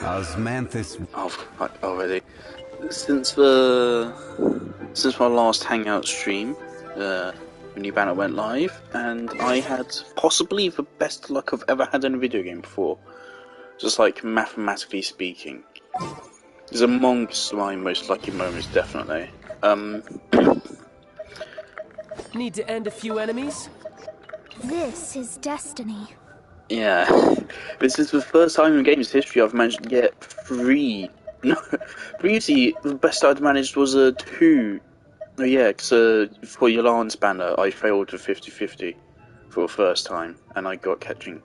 Osmanthus. Oh, fuck, already. Since my last Hangout stream, the new banner went live, and I had possibly the best luck I've ever had in a video game before. Just like mathematically speaking. It's amongst my most lucky moments, definitely. Need to end a few enemies? This is destiny. Yeah. This is the first time in the game's history I've managed to get 3. No, previously the best I'd managed was a 2. Oh yeah, because for Yolan's banner I failed to 50-50 for the first time, and I got catching.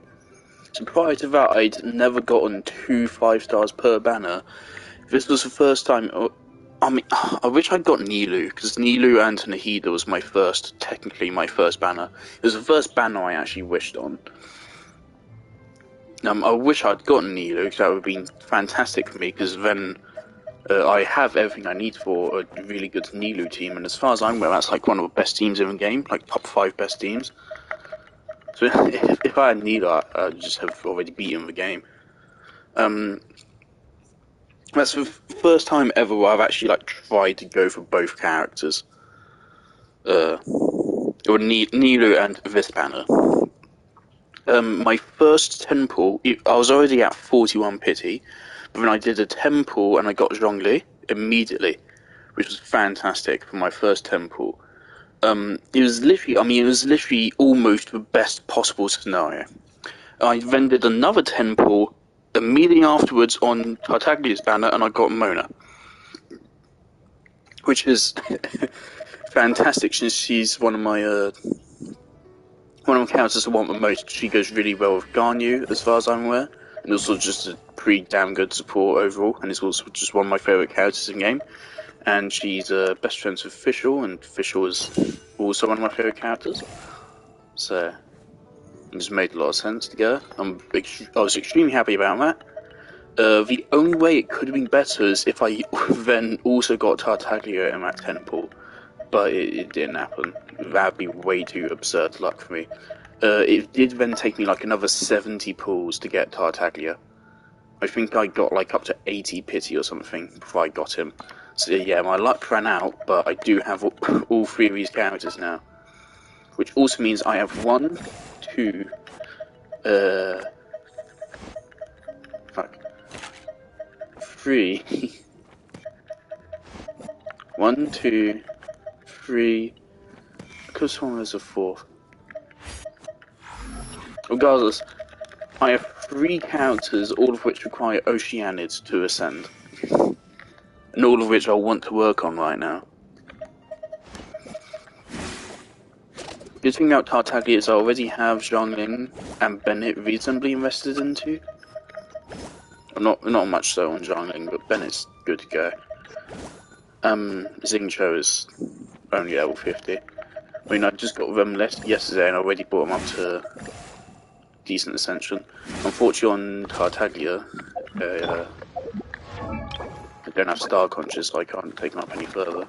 So prior to that I'd never gotten 2 5 stars per banner. This was the first time. I mean, I wish I'd got Nilu, because Nilu and Nahida was technically my first banner. It was the first banner I actually wished on. I wish I'd gotten Nilu, because that would have been fantastic for me, because then I have everything I need for a really good Nilu team, and as far as I'm aware, that's like one of the best teams in the game, like top 5 best teams. So if I had Nilu, I'd just have already beaten the game. That's the first time ever where I've actually like tried to go for both characters. Or Nilu and this banner. My first temple, I was already at 41 pity, but then I did a temple and I got Zhongli immediately, which was fantastic for my first temple. It was literally almost the best possible scenario. I then did another temple immediately afterwards on Tartaglia's banner, and I got Mona, which is fantastic since she's one of my characters I want the most. She goes really well with Garnu, as far as I'm aware, and also just a pretty damn good support overall, and is also just one of my favourite characters in game. And she's best friends with Fischl, and Fischl is also one of my favourite characters. So it just made a lot of sense together. I was extremely happy about that. The only way it could have been better is if I then also got Tartaglia in that temple, but it didn't happen. That'd be way too absurd luck for me. It did then take me like another 70 pulls to get Tartaglia. I think I got like up to 80 pity or something before I got him. So yeah, my luck ran out, but I do have all 3 of these characters now. Which also means I have 1, 2, 3. 1, 2, 3. Because someone has a 4th. Regardless, I have 3 characters, all of which require Oceanids to ascend. And all of which I want to work on right now. The thing about Tartaglia is I already have Zhongling and Bennett reasonably invested into. Not much so on Zhongling, but Bennett's good to go. Xingqiu is only level 50. I mean, I just got them yesterday and I already brought them up to decent ascension. Unfortunately on Tartaglia, I don't have Star Conscious, so I can't take them up any further.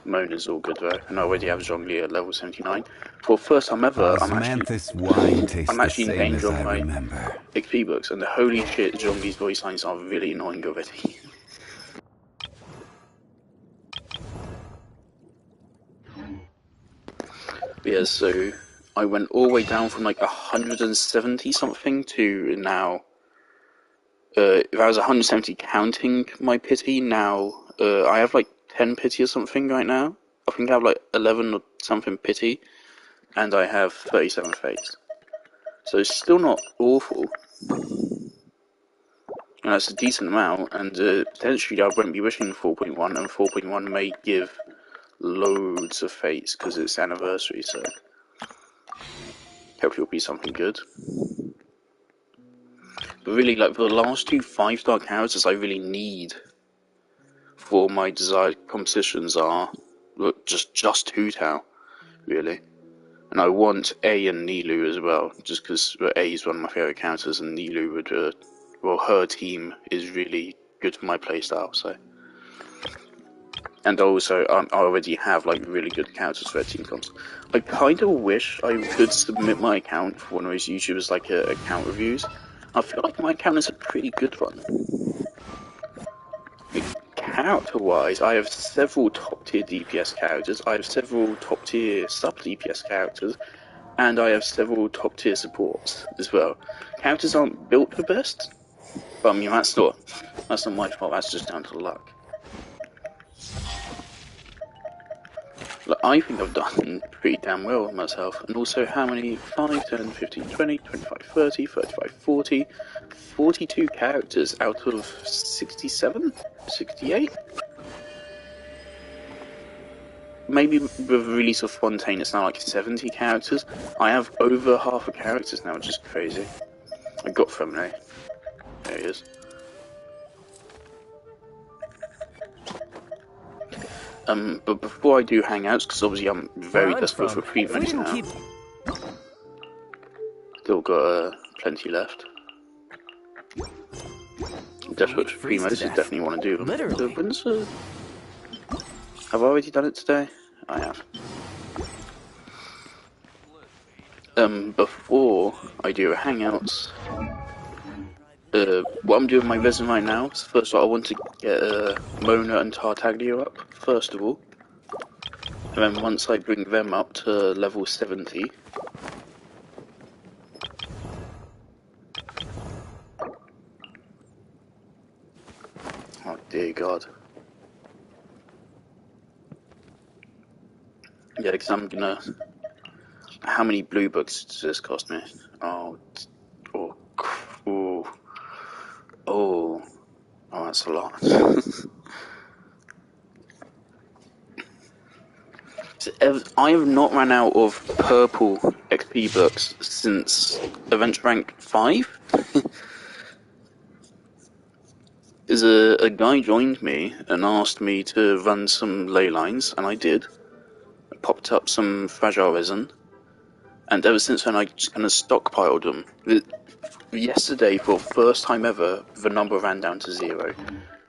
Mona's all good though, and I already have Zhongli at level 79. For the first time ever, I'm actually in danger of my XP books, and the holy shit, Zhongli's voice lines are really annoying already. Yeah, so I went all the way down from like 170 something to now. If I was 170 counting my pity, now I have like 10 pity or something right now. I think I have like 11 or something pity, and I have 37 fates. So it's still not awful. And that's a decent amount, and potentially I won't be wishing 4.1, and 4.1 may give loads of fates because it's anniversary, so hopefully it'll be something good. But really, like, for the last 2 5-star characters I really need for my desired compositions are just Hu Tao, really. And I want A and Nilu as well, just because A is one of my favourite characters, and Nilu would, her team is really good for my playstyle, so. And also, I already have, like, really good characters for their team comps. I kind of wish I could submit my account for one of those YouTubers, like, account reviews. I feel like my account is a pretty good one. Character-wise, I have several top-tier DPS characters, I have several top-tier sub-DPS characters, and I have several top-tier supports as well. Characters aren't built the best, but I mean, that's not my fault, that's just down to luck. Like, I think I've done pretty damn well with myself, and also how many 5, 10, 15, 20, 25, 30, 35, 40, 42 characters out of 67? 68? Maybe with the release of Fontaine it's now like 70 characters. I have over half the characters now, which is crazy. I got Femine. There he is. But before I do Hangouts, because obviously I'm very desperate for pre-modes now. Still got plenty left. Desperate for pre-modes, I definitely want to do them. Have I already done it today? I have. Before I do Hangouts, what I'm doing my resin right now is first of all I want to get Mona and Tartaglia up, first of all. And then once I bring them up to level 70, oh dear God. Yeah, because I'm gonna... How many blue books does this cost me? Oh, that's a lot. I have not run out of purple XP books since Event Rank 5. Is a guy joined me and asked me to run some ley lines, and I did. I popped up some fragile resin, and ever since then I just kind of stockpiled them. Yesterday, for the first time ever, the number ran down to 0.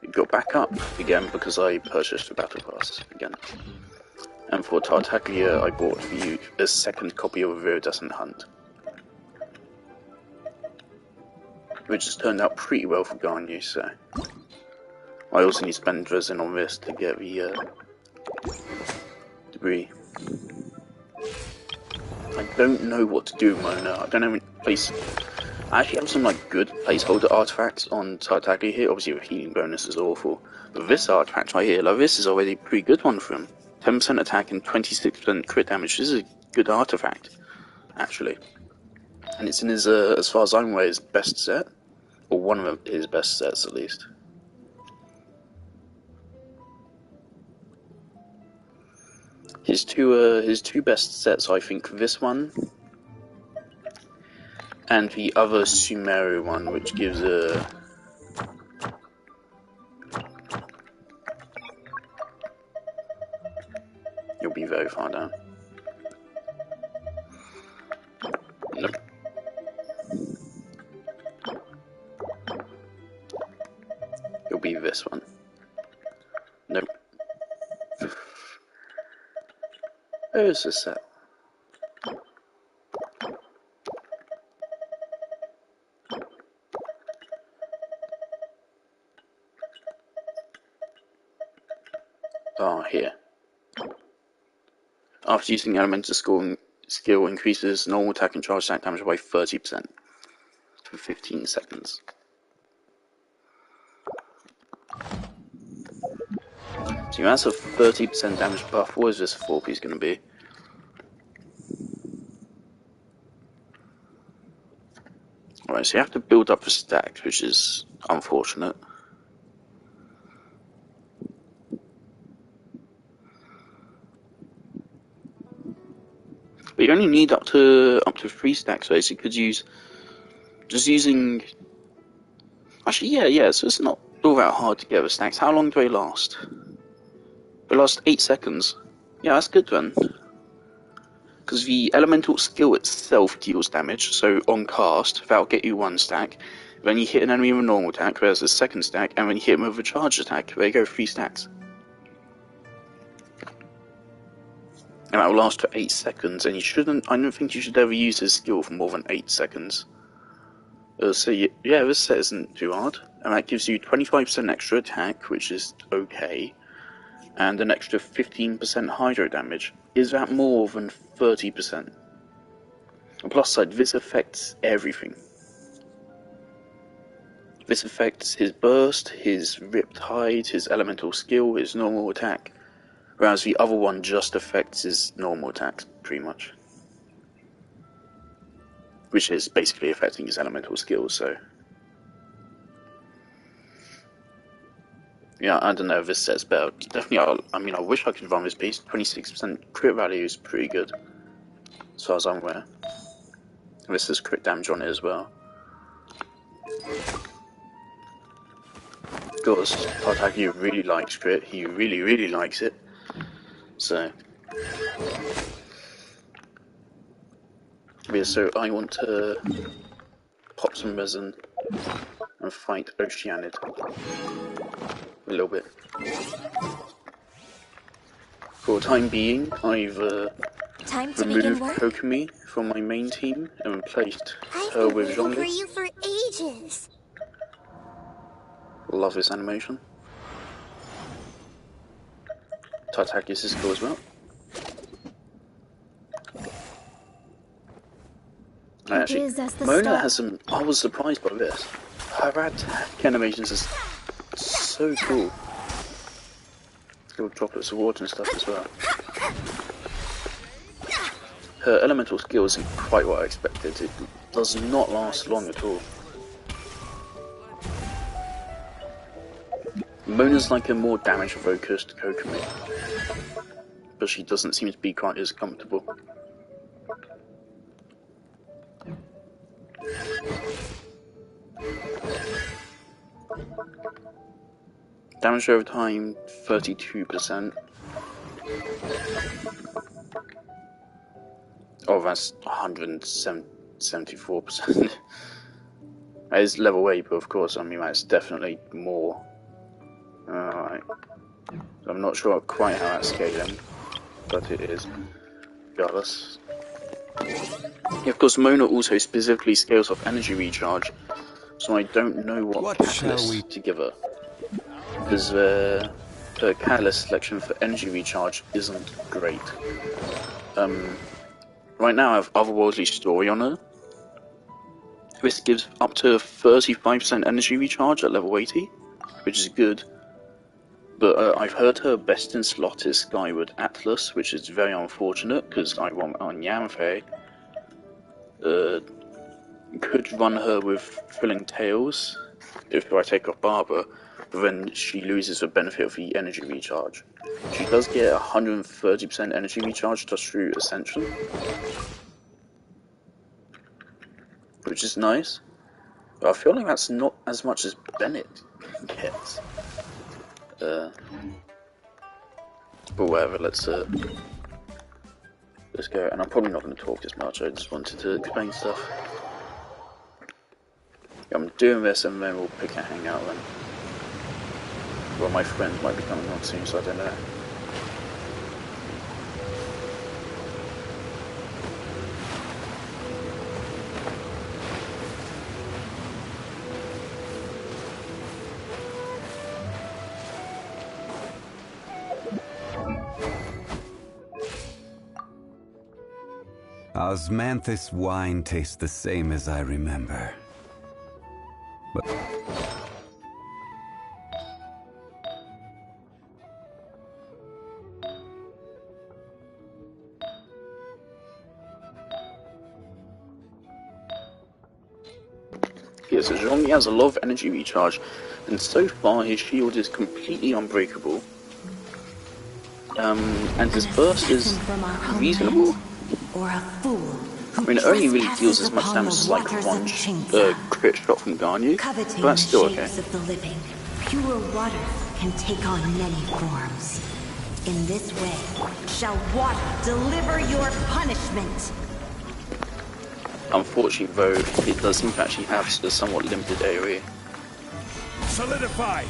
It got back up again because I purchased the Battle Pass again. And for Tartaglia, I bought for you a second copy of Viridescent Hunt, which has turned out pretty well for Garnu, so... I also need to spend resin on this to get the debris. I don't know what to do with Mona. I don't have any place... I actually have some like good placeholder artifacts on Tartaglia here. Obviously the healing bonus is awful. But this artifact right here, like this is already a pretty good one for him. 10% attack and 26% crit damage. This is a good artifact, actually. And it's in his, as far as I'm aware, his best set. Or one of his best sets, at least. His two best sets, I think, this one and the other Sumeru one, which gives a... You'll be very far down. Nope. You'll be this one. Nope. Where's the set? Oh, here. After using elemental skill increases normal attack and charge attack damage by 30% for 15 seconds. So that's a 30% damage buff. What is this 4-piece going to be? Alright, so you have to build up the stacks, which is unfortunate. But you only need up to 3 stacks, so you could use just using. Actually, yeah. So it's not all that hard to get the stacks. How long do they last? They last 8 seconds. Yeah, that's good then. Because the elemental skill itself deals damage, so on cast, that'll get you 1 stack. Then you hit an enemy with a normal attack, there's a 2nd stack, and when you hit them with a charged attack, there you go, 3 stacks. And that will last for 8 seconds, and I don't think you should ever use his skill for more than 8 seconds. So yeah, this set isn't too hard, and that gives you 25% extra attack, which is okay, and an extra 15% hydro damage. Is that more than 30%? On the plus side, this affects everything. This affects his burst, his ripped hide, his elemental skill, his normal attack, whereas the other one just affects his normal attacks, pretty much. Which is basically affecting his elemental skills, so... Yeah, I don't know if this set's better. Definitely, I mean, I wish I could run this piece. 26% crit value is pretty good, as far as I'm aware. This is crit damage on it as well. Of course, Tartaglia really likes crit. He really, really likes it. So... Yeah, so I want to pop some resin and fight Oceanid a little bit. For the time being, I've removed Kokomi from my main team and replaced her with Zhongli. For you for ages. Love this animation. Tartaglia's is cool as well. Actually, Mona has some... I was surprised by this. Her attack animations is so cool. Little droplets of water and stuff as well. Her elemental skill isn't quite what I expected. It does not last long at all. Mona's like a more damage-focused Kokomi, but she doesn't seem to be quite as comfortable. Damage over time, 32%. Oh, that's 174%. That is level 8, but of course, I mean, that's definitely more. Alright. I'm not sure quite how that's scaling, but it is. Regardless. Yeah, of course, Mona also specifically scales off energy recharge, so I don't know what catalyst to give her. Because her catalyst selection for energy recharge isn't great. Right now I have Otherworldly Story on her. This gives up to 35% energy recharge at level 80, which is good. But I've heard her best in slot is Skyward Atlas, which is very unfortunate because I want on Yanfei. Could run her with Thrilling Tales if I take off Barbara, but then she loses the benefit of the energy recharge. She does get 130% energy recharge just through Ascension, which is nice. But I feel like that's not as much as Bennett gets. But whatever, let's go. And I'm probably not going to talk as much, I just wanted to explain stuff. I'm doing this and then we'll pick a hangout then. Well, my friends might be coming on soon, so I don't know. Osmanthus wine tastes the same as I remember. But... Yeah, so Zhongli has a lot of energy recharge, and so far his shield is completely unbreakable. And his burst is reasonable. Or a fool. I mean, it only really deals as much damage as like one crit shot from Ganyu, but that's still okay. Of the living, pure water can take on many forms. In this way, shall water deliver your punishment. Unfortunately, though, it does seem to actually have a somewhat limited AoE. Solidify.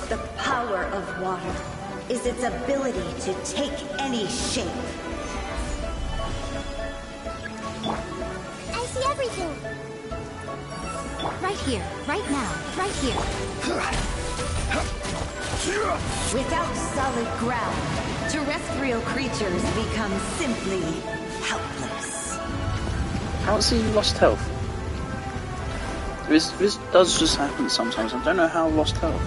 The power of water is its ability to take any shape. here, right now, right here. Without solid ground, terrestrial creatures become simply helpless. How's he lost health? This does just happen sometimes. I don't know how I lost health.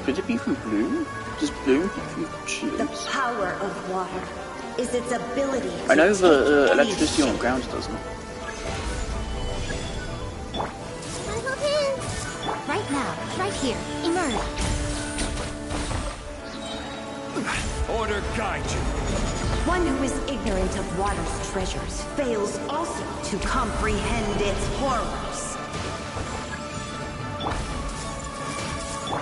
Could it be from Bloom? Does Bloom from shields? The power of water is its ability to I know take the any electricity on shape. ground doesn't. Right now, right here, emerge. Order guide you. One who is ignorant of water's treasures fails also to comprehend its horrors.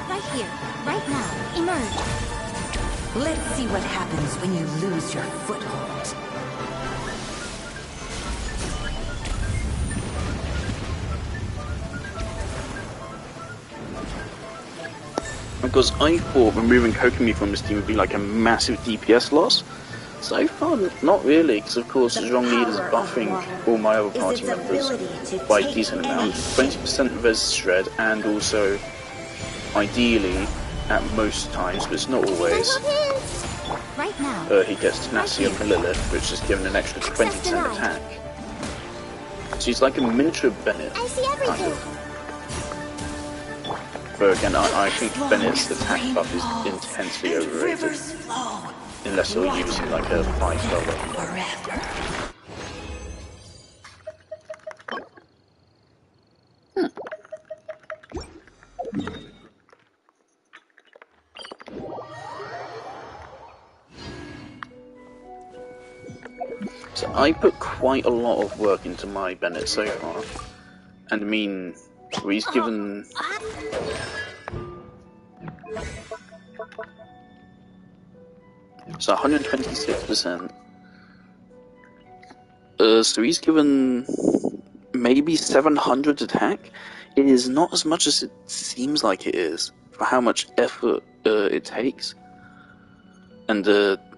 Right here, right now, emerge. Let's see what happens when you lose your foothold. Because I thought removing Kokomi from this team would be like a massive DPS loss. So far, not really, because of course Zhongli is buffing all my other party members by a decent amount. 20% res shred, and also, ideally, at most times, but it's not always, Right now. he gets Tenacity of Lilith, which is given an extra 20% attack. So he's like a miniature Bennett, I see kind everything. of. But again, I think Bennett's attack buff is intensely overrated. Rivers flow. Unless you're using like a 5-star weapon. Forever. So I put quite a lot of work into my Bennett so far. And I mean, he's given... So 126%. So he's given maybe 700 attack. It is not as much as it seems like it is for how much effort it takes, and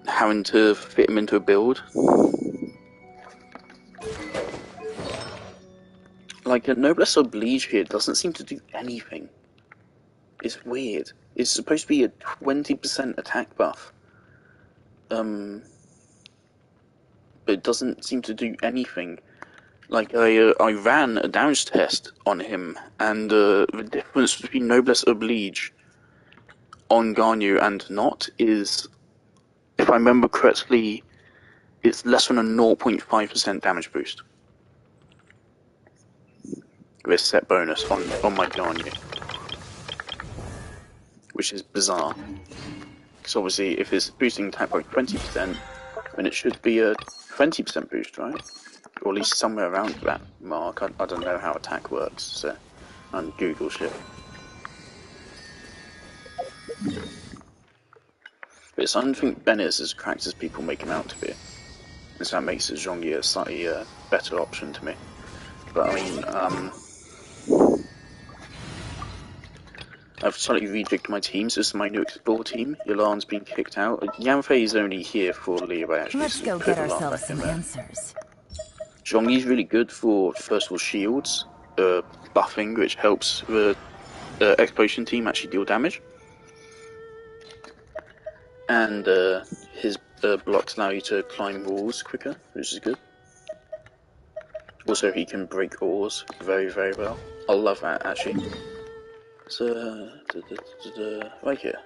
having to fit him into a build. Like a Noblesse Oblige here doesn't seem to do anything. It's weird. It's supposed to be a 20% attack buff. But it doesn't seem to do anything. Like, I ran a damage test on him, and the difference between Noblesse Oblige on Ganyu and not is, if I remember correctly, it's less than a 0.5% damage boost. With set bonus on my Ganyu. Which is bizarre. Because obviously, if it's boosting attack by 20%, then it should be a 20% boost, right? Or at least somewhere around that mark. I don't know how attack works, so I'm Google shit. But I don't think Bennett is as cracked as people make him out to be. And so that makes Zhongyi a slightly better option to me. But I mean, I've slightly rejigged my team, so this is my new Explore team. Yalan's been kicked out. Yanfei is only here for Liu, actually. Let's go get ourselves some answers. Zhongyi's really good for, first of all, shields, buffing, which helps the explosion team actually deal damage. And his blocks allow you to climb walls quicker, which is good. Also, he can break ores very, very well. I love that, actually. So, right here.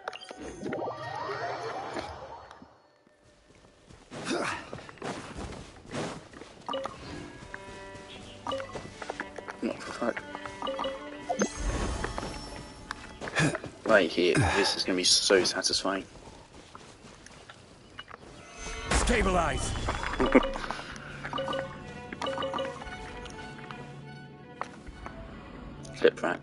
Not for fuck. Right here. This is gonna be so satisfying. Stabilize. Flip that.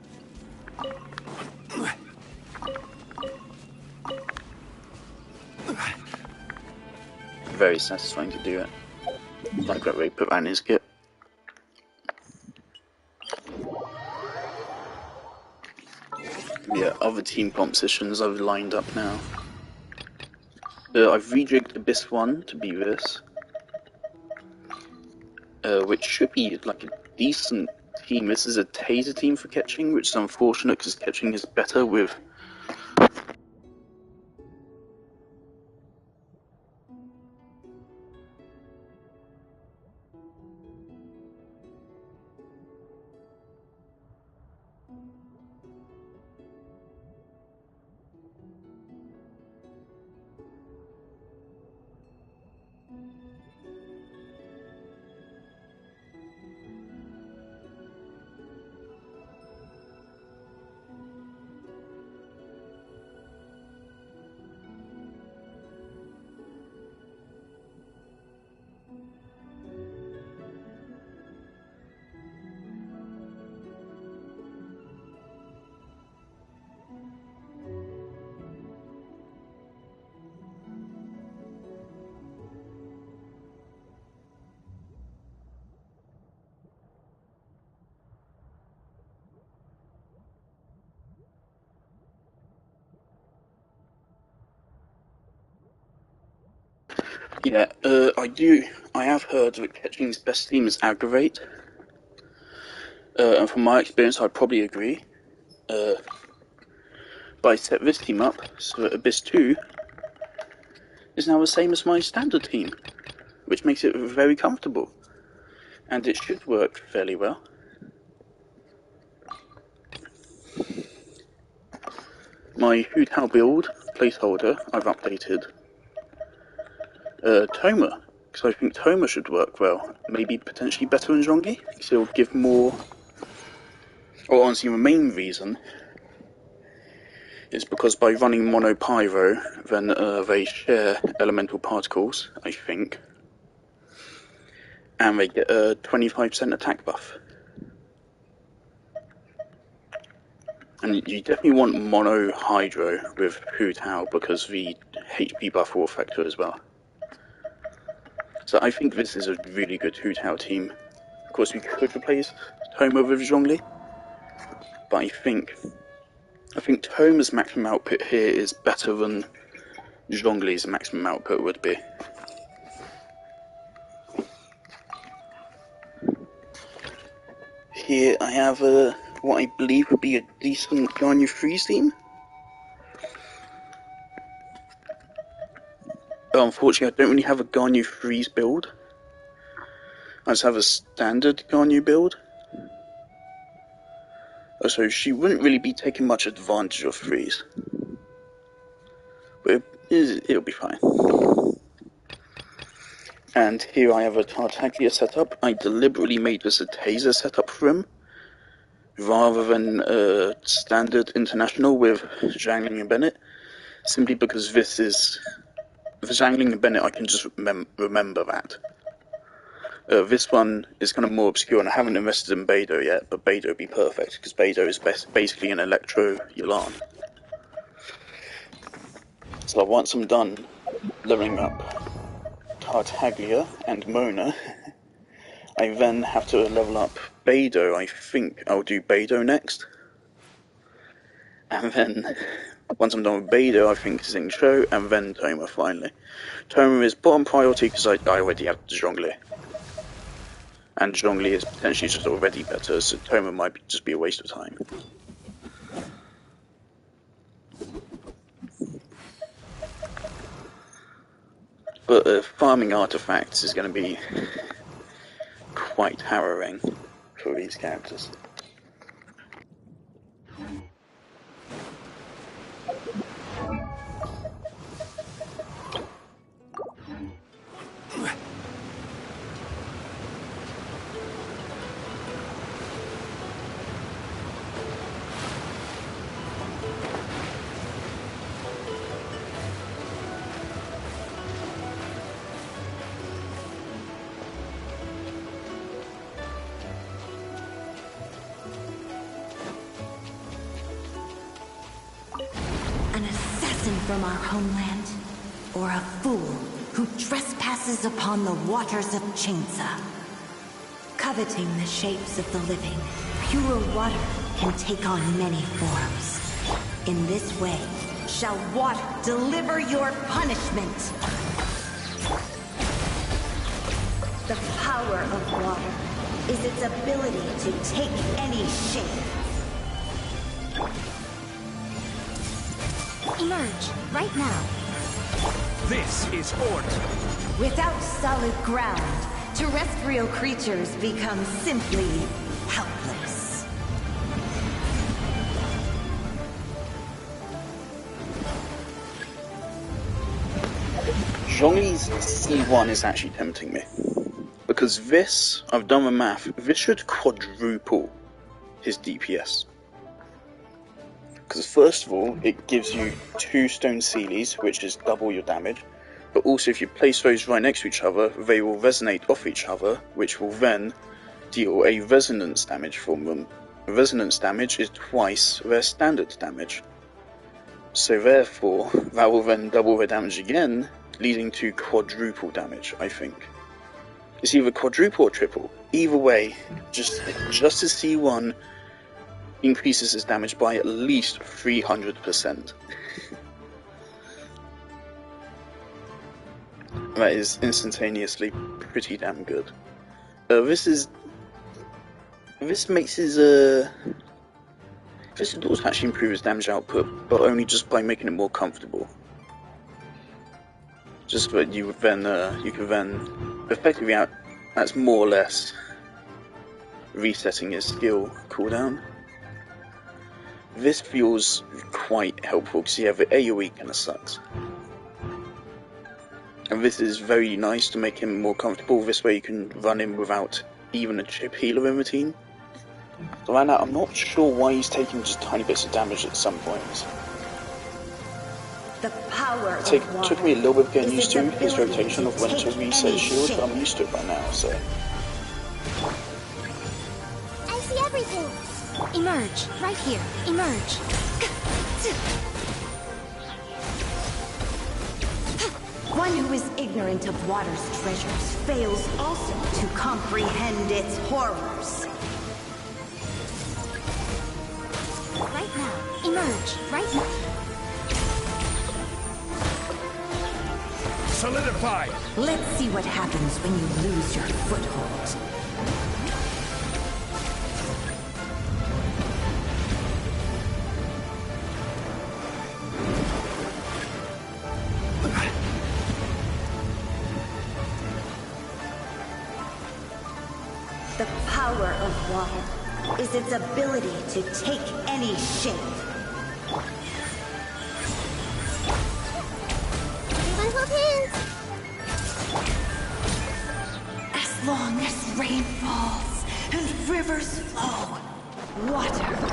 Very satisfying to do it. Like that way, put that in his kit. Yeah, other team compositions I've lined up now. I've rejigged Abyss 1 to be this. Which should be like a decent team. This is a taser team for catching, which is unfortunate because catching is better with. Yeah, I have heard that catching's best team is Aggravate. And from my experience, I'd probably agree. But I set this team up so that Abyss 2 is now the same as my standard team, which makes it very comfortable. And it should work fairly well. My Hu Tao build placeholder, I've updated Toma, because I think Toma should work well. Maybe potentially better than Zhongli, because it'll give more. Or honestly, the main reason is because by running Mono Pyro, then they share elemental particles, I think, and they get a 25% attack buff. And you definitely want Mono Hydro with Hu Tao because the HP buff will affect her as well. So I think this is a really good Hu Tao team. Of course, we could replace Toma with Zhongli, but I think Toma's maximum output here is better than Zhongli's maximum output would be. Here I have what I believe would be a decent Ganyu Freeze team. Unfortunately, I don't really have a Ganyu Freeze build. I just have a standard Ganyu build. So she wouldn't really be taking much advantage of Freeze. But it'll be fine. And here I have a Tartaglia setup. I deliberately made this a taser setup for him, rather than a standard international with Zhangling and Bennett, simply because this is... For Zhangling and Bennett, I can just remember that. This one is kind of more obscure, and I haven't invested in Beidou yet, but Beidou would be perfect, because Beidou is basically an Electro Yulan. So once I'm done leveling up Tartaglia and Mona, I then have to level up Beidou. I think I'll do Beidou next. And then, once I'm done with Beidou, I think Xingqiu, and then Toma finally. Toma is bottom priority because I already have Zhongli. And Zhongli is potentially just already better, so Toma might just be a waste of time. But farming artifacts is going to be quite harrowing for these characters. An assassin from our homeland, or a fool who trespasses upon the waters of Chingsa. Coveting the shapes of the living, pure water can take on many forms. In this way, shall water deliver your punishment. The power of water is its ability to take any shape. Emerge, right now. This is order. Without solid ground, terrestrial creatures become simply helpless. Zhongli's C1 is actually tempting me. Because this, I've done the math, this should quadruple his DPS. Because first of all, it gives you 2 stone Sealies, which is double your damage. But also if you place those right next to each other, they will resonate off each other, which will then deal a resonance damage from them. Resonance damage is twice their standard damage. So therefore, that will then double their damage again, leading to quadruple damage, I think. It's either quadruple or triple. Either way, just as C1 increases its damage by at least 300%. That is instantaneously pretty damn good. This makes his this does actually improve his damage output, but only just by making it more comfortable. Just that you can then effectively that's more or less resetting his skill cooldown. This feels quite helpful because yeah, the AoE kind of sucks. And this is very nice to make him more comfortable. This way you can run him without even a chip healer in the team. So right now I'm not sure why he's taking just tiny bits of damage at some points. The power It took me a little bit getting used to his rotation of when to reset his shield, but I'm used to it by now, so... I see everything. Emerge, right here. Emerge. One who is ignorant of water's treasures fails also to comprehend its horrors. Right now. Emerge, right now. Solidify! Let's see what happens when you lose your foothold. The power of water is its ability to take any shape. Everyone hold hands. As long as rain falls and rivers flow, water will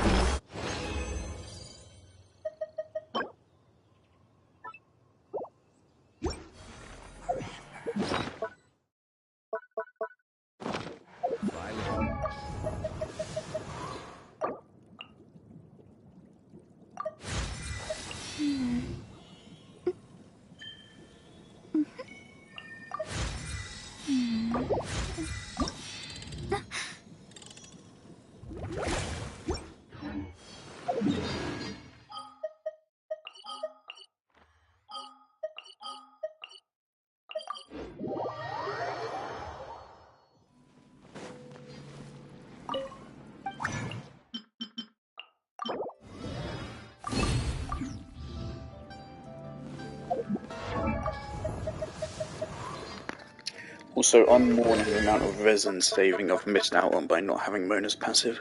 Also, I'm mourning the amount of resin saving I've missed out on by not having Mona's passive.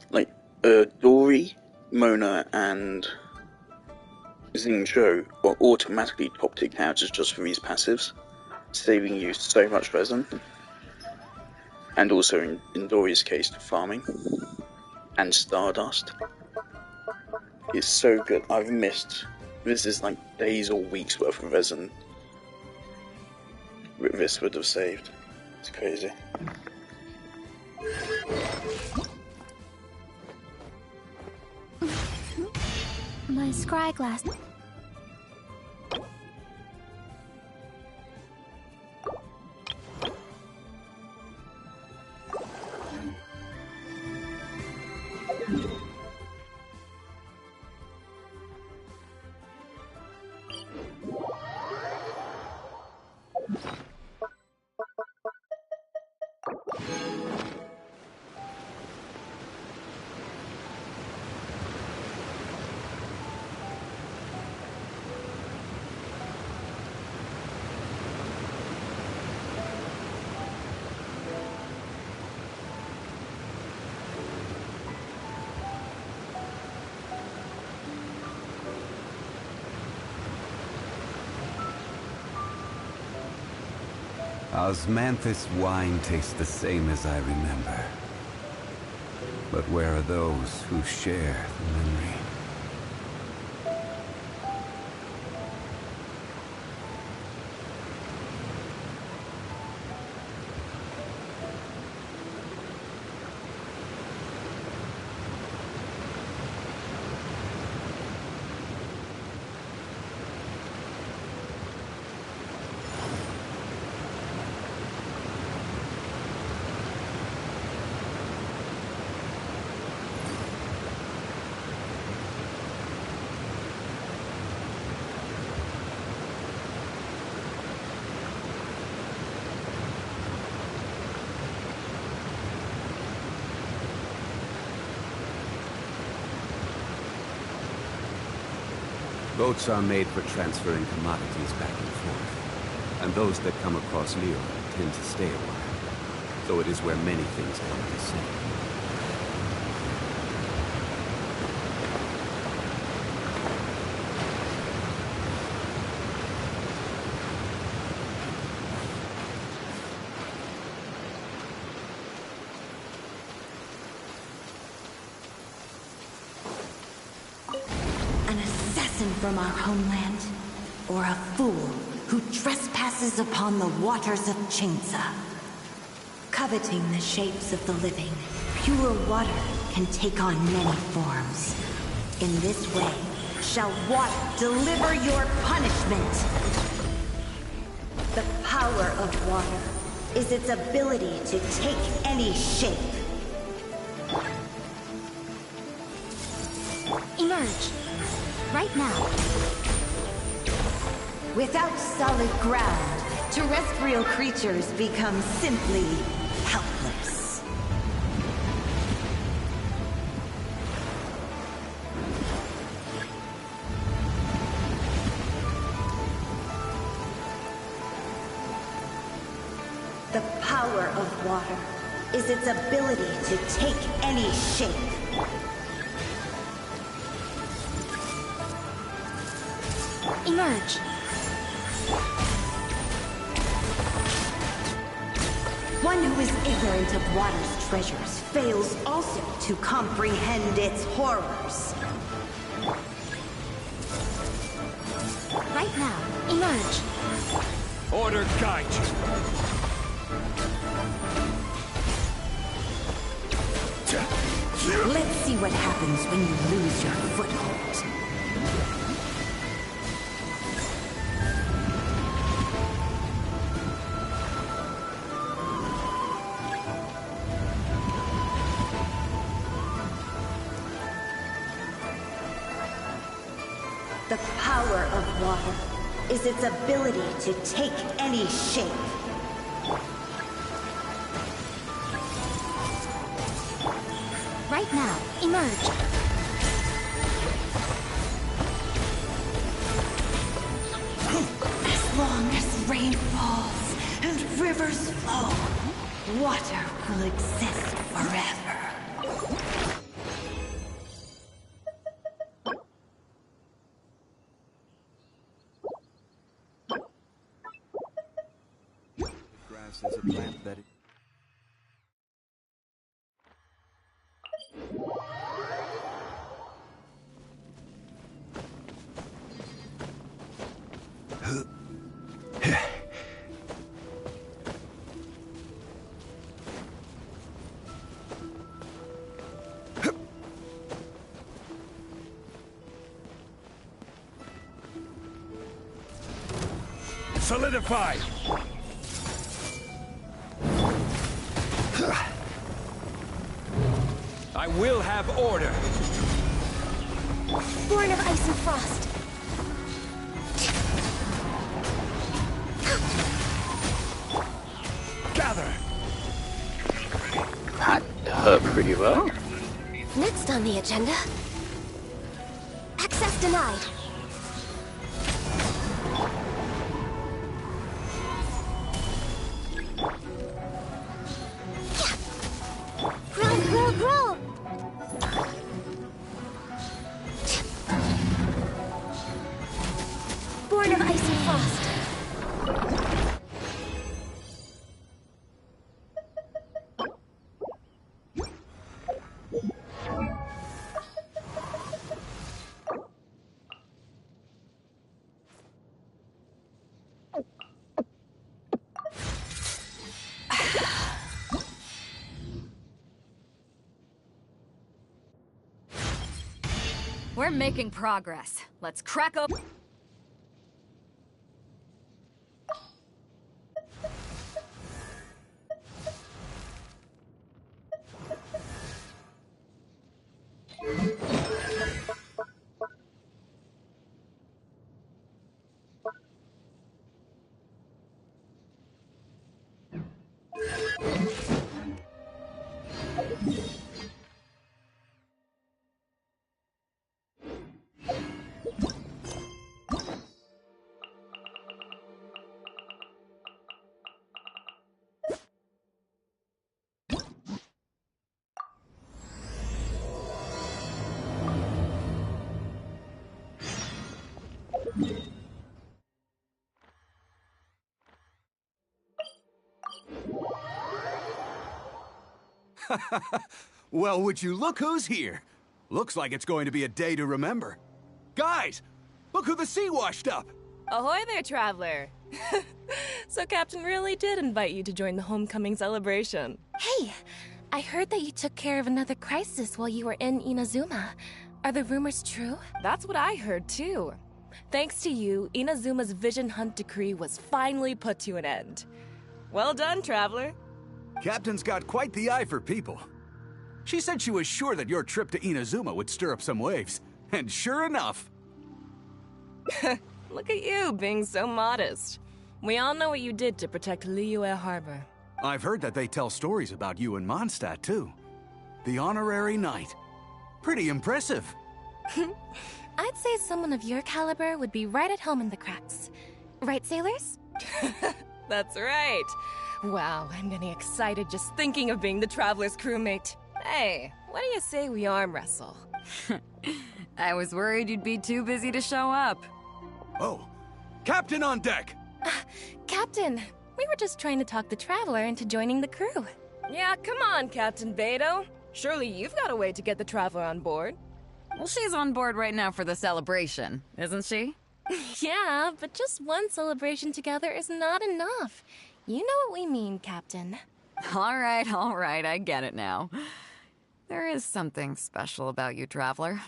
Like, Dory, Mona, and Xingzhou are automatically top tier characters just for these passives, saving you so much resin. And also, in Dory's case, farming. And Stardust. It's so good. I've missed... This is like days or weeks worth of resin this would have saved. It's crazy. My scry glass. Osmanthus wine tastes the same as I remember. But where are those who share the memory? Boats are made for transferring commodities back and forth, and those that come across Leo tend to stay a while, though it is where many things come to say. From our homeland, or a fool who trespasses upon the waters of Chainsa. Coveting the shapes of the living, pure water can take on many forms. In this way, shall water deliver your punishment. The power of water is its ability to take any shape. Emerge. Right now. Without solid ground, terrestrial creatures become simply helpless. The power of water is its ability to take any shape. Emerge. One who is ignorant of water's treasures fails also to comprehend its horrors. Right now, emerge. Order guide you. Let's see what happens when you lose your foothold. The power of water is its ability to take any shape. Right now, emerge. As long as rain falls and rivers flow, water will exist forever. Grass is a plant that... Solidify! I will have order! Born of ice and frost. Gather! That hurt pretty well. Next on the agenda. Access denied. Grow! Born of ice and frost. We're making progress. Let's crack open. Well, would you look who's here? Looks like it's going to be a day to remember. Guys, look who the sea washed up! Ahoy there, traveler! So Captain really did invite you to join the homecoming celebration. Hey, I heard that you took care of another crisis while you were in Inazuma. Are the rumors true? That's what I heard too. Thanks to you, Inazuma's Vision Hunt decree was finally put to an end. Well done, traveler. Captain's got quite the eye for people. She said she was sure that your trip to Inazuma would stir up some waves. And sure enough... Look at you, being so modest. We all know what you did to protect Liyue Harbor. I've heard that they tell stories about you in Mondstadt, too. The honorary knight. Pretty impressive. I'd say someone of your caliber would be right at home in the cracks. Right, sailors? That's right. Wow, I'm getting excited just thinking of being the Traveler's crewmate. Hey, what do you say we arm wrestle? I was worried you'd be too busy to show up. Oh, Captain on deck! Captain, we were just trying to talk the Traveler into joining the crew. Yeah, come on, Captain Beto. Surely you've got a way to get the Traveler on board. Well, she's on board right now for the celebration, isn't she? Yeah, but just one celebration together is not enough. You know what we mean, Captain. All right, I get it now. There is something special about you, Traveler.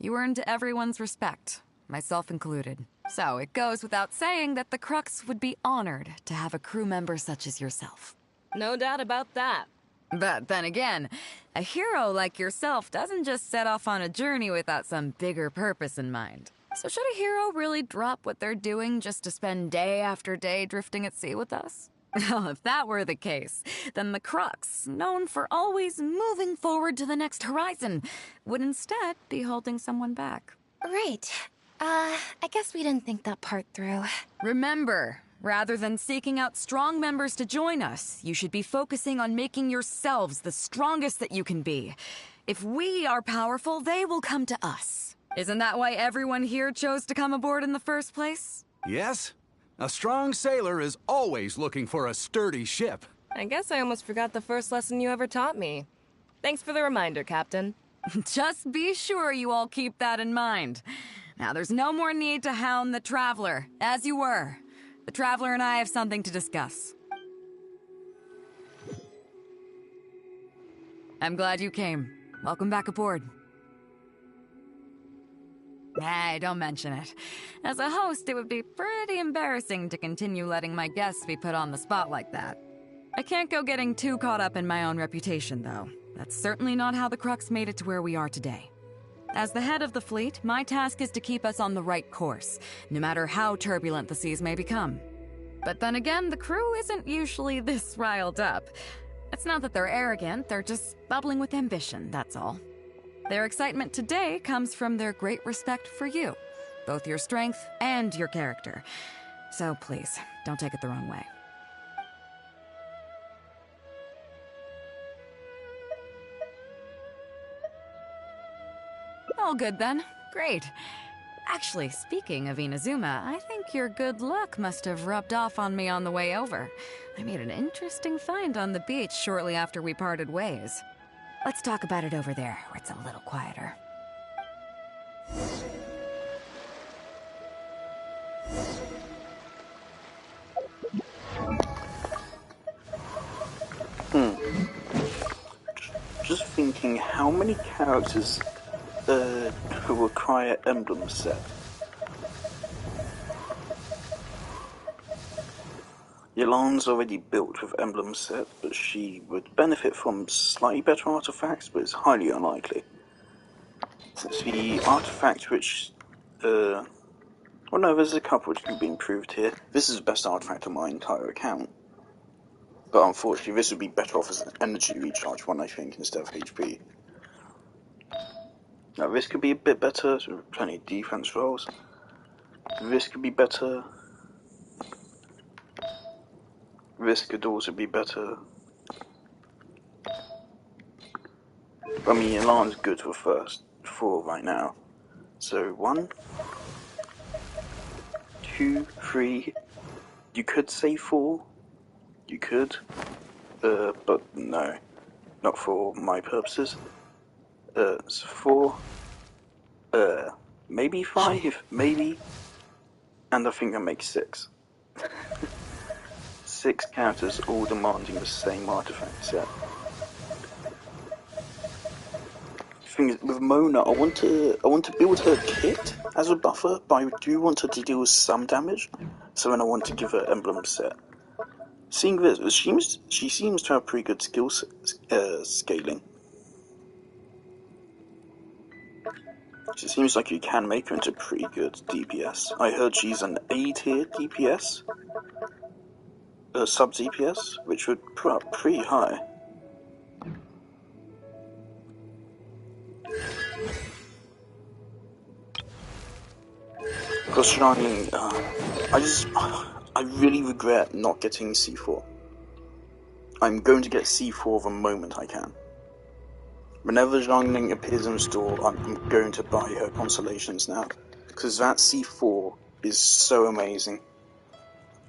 You earned everyone's respect, myself included. So it goes without saying that the Crux would be honored to have a crew member such as yourself. No doubt about that. But then again, a hero like yourself doesn't just set off on a journey without some bigger purpose in mind. So should a hero really drop what they're doing just to spend day after day drifting at sea with us? Well, if that were the case, then the Crux, known for always moving forward to the next horizon, would instead be holding someone back. Right. I guess we didn't think that part through. Remember, rather than seeking out strong members to join us, you should be focusing on making yourselves the strongest that you can be. If we are powerful, they will come to us. Isn't that why everyone here chose to come aboard in the first place? Yes. A strong sailor is always looking for a sturdy ship. I guess I almost forgot the first lesson you ever taught me. Thanks for the reminder, Captain. Just be sure you all keep that in mind. Now, there's no more need to hound the Traveler, as you were. The Traveler and I have something to discuss. I'm glad you came. Welcome back aboard. Nah, don't mention it. As a host, it would be pretty embarrassing to continue letting my guests be put on the spot like that. I can't go getting too caught up in my own reputation, though. That's certainly not how the Crux made it to where we are today. As the head of the fleet, my task is to keep us on the right course, no matter how turbulent the seas may become. But then again, the crew isn't usually this riled up. It's not that they're arrogant, they're just bubbling with ambition, that's all. Their excitement today comes from their great respect for you, both your strength and your character. So please, don't take it the wrong way. All good then. Great. Actually, speaking of Inazuma, I think your good luck must have rubbed off on me on the way over. I made an interesting find on the beach shortly after we parted ways. Let's talk about it over there, where it's a little quieter. Just thinking, how many characters will require emblem set. Yolan's already built with emblem set, but she would benefit from slightly better artifacts, but it's highly unlikely. Since the artifact which, well no, there's a couple which can be improved here. This is the best artifact on my entire account. But unfortunately, this would be better off as an energy recharge one, I think, instead of HP. Now, this could be a bit better, so plenty of defense rolls. This could be better. This could also be better. I mean, Elan's good for first 4 right now. So 1, 2, 3. You could say 4. You could, but no, not for my purposes. It's 4, maybe 5, maybe, and I think that makes 6. 6 characters all demanding the same artifact set. Thing is, with Mona, I want to build her kit as a buffer, but I do want her to deal some damage, so then I want to give her emblem set. Seeing this, she seems to have pretty good skill scaling. It seems like you can make her into pretty good DPS. I heard she's an A tier DPS, sub DPS, which would put up pretty high. Because Xiangling, I really regret not getting C4. I'm going to get C4 the moment I can. Whenever Xiangling appears in the store, I'm going to buy her constellations now. Because that C4 is so amazing.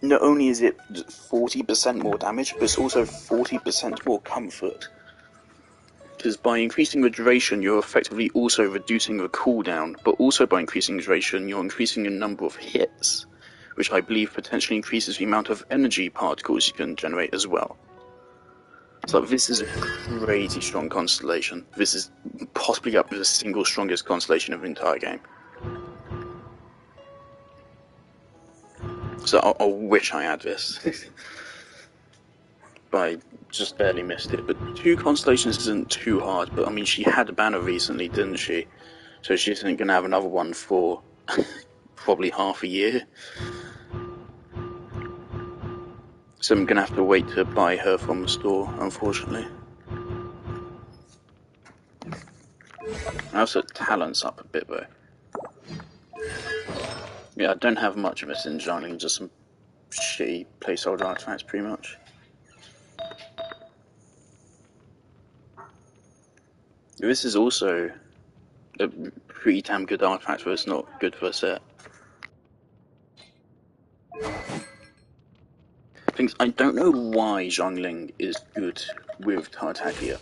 Not only is it 40% more damage, but it's also 40% more comfort. Because by increasing the duration, you're effectively also reducing the cooldown, but also by increasing the duration, you're increasing the number of hits, which I believe potentially increases the amount of energy particles you can generate as well. So this is a crazy strong constellation. This is possibly up with the single strongest constellation of the entire game. So I wish I had this. But I just barely missed it. But 2 constellations isn't too hard, but I mean, she had a banner recently, didn't she? So she isn't going to have another one for probably half a year. So I'm going to have to wait to buy her from the store, unfortunately. I also talents up a bit though. Yeah, I don't have much of it in Xiangling, just some shitty placeholder artifacts pretty much. This is also a pretty damn good artifact, but it's not good for a set. Things I don't know why Xiangling is good with Tartaglia.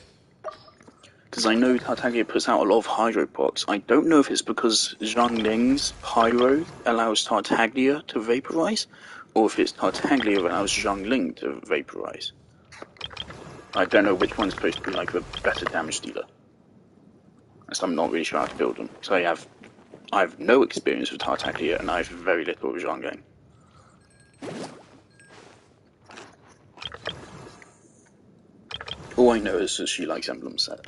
Because I know Tartaglia puts out a lot of hydro pots. I don't know if it's because Xiangling's pyro allows Tartaglia to vaporize, or if it's Tartaglia that allows Xiangling to vaporize. I don't know which one's supposed to be like the better damage dealer. So I'm not really sure how to build them. So I have no experience with Tartaglia, and I have very little with Xiangling. All I know is that she likes emblem set.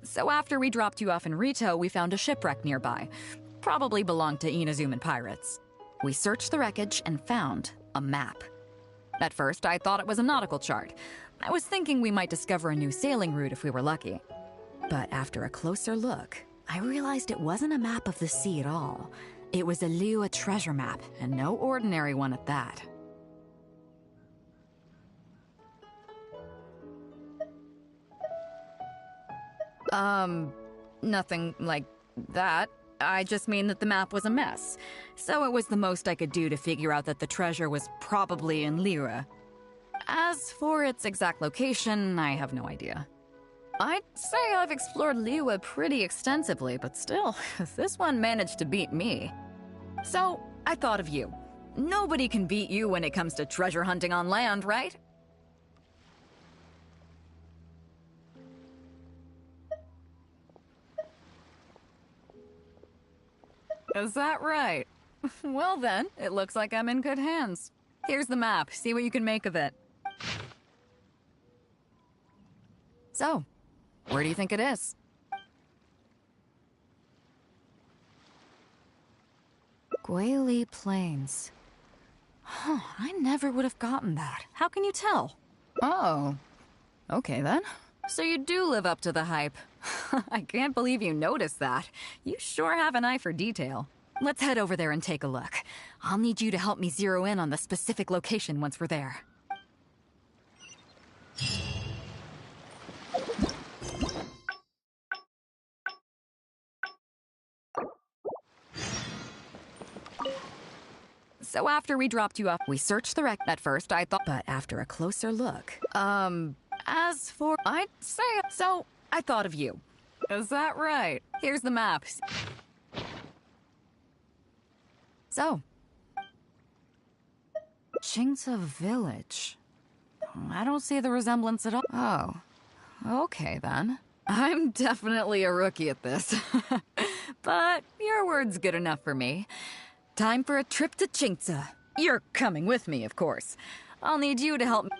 So after we dropped you off in Rito, we found a shipwreck nearby. Probably belonged to Inazuman pirates. We searched the wreckage and found a map. At first, I thought it was a nautical chart. I was thinking we might discover a new sailing route if we were lucky. But after a closer look, I realized it wasn't a map of the sea at all. It was a Liyue treasure map, and no ordinary one at that. Nothing like that. I just mean that the map was a mess. So it was the most I could do to figure out that the treasure was probably in Liyue. As for its exact location, I have no idea. I'd say I've explored Liyue pretty extensively, but still, this one managed to beat me. So, I thought of you. Nobody can beat you when it comes to treasure hunting on land, right? Is that right? Well then, it looks like I'm in good hands. Here's the map. See what you can make of it. So, where do you think it is? Guili Plains. Huh, I never would have gotten that. How can you tell? Oh, okay then. So you do live up to the hype. I can't believe you noticed that. You sure have an eye for detail. Let's head over there and take a look. I'll need you to help me zero in on the specific location once we're there. So after we dropped you off, we searched the wreck at first, I thought, but after a closer look, as for, I'd say, so I thought of you. Is that right? Here's the map. So, Chingsa Village. I don't see the resemblance at all. Oh, okay then. I'm definitely a rookie at this. But your word's good enough for me. Time for a trip to Chingsa. You're coming with me, of course. I'll need you to help me.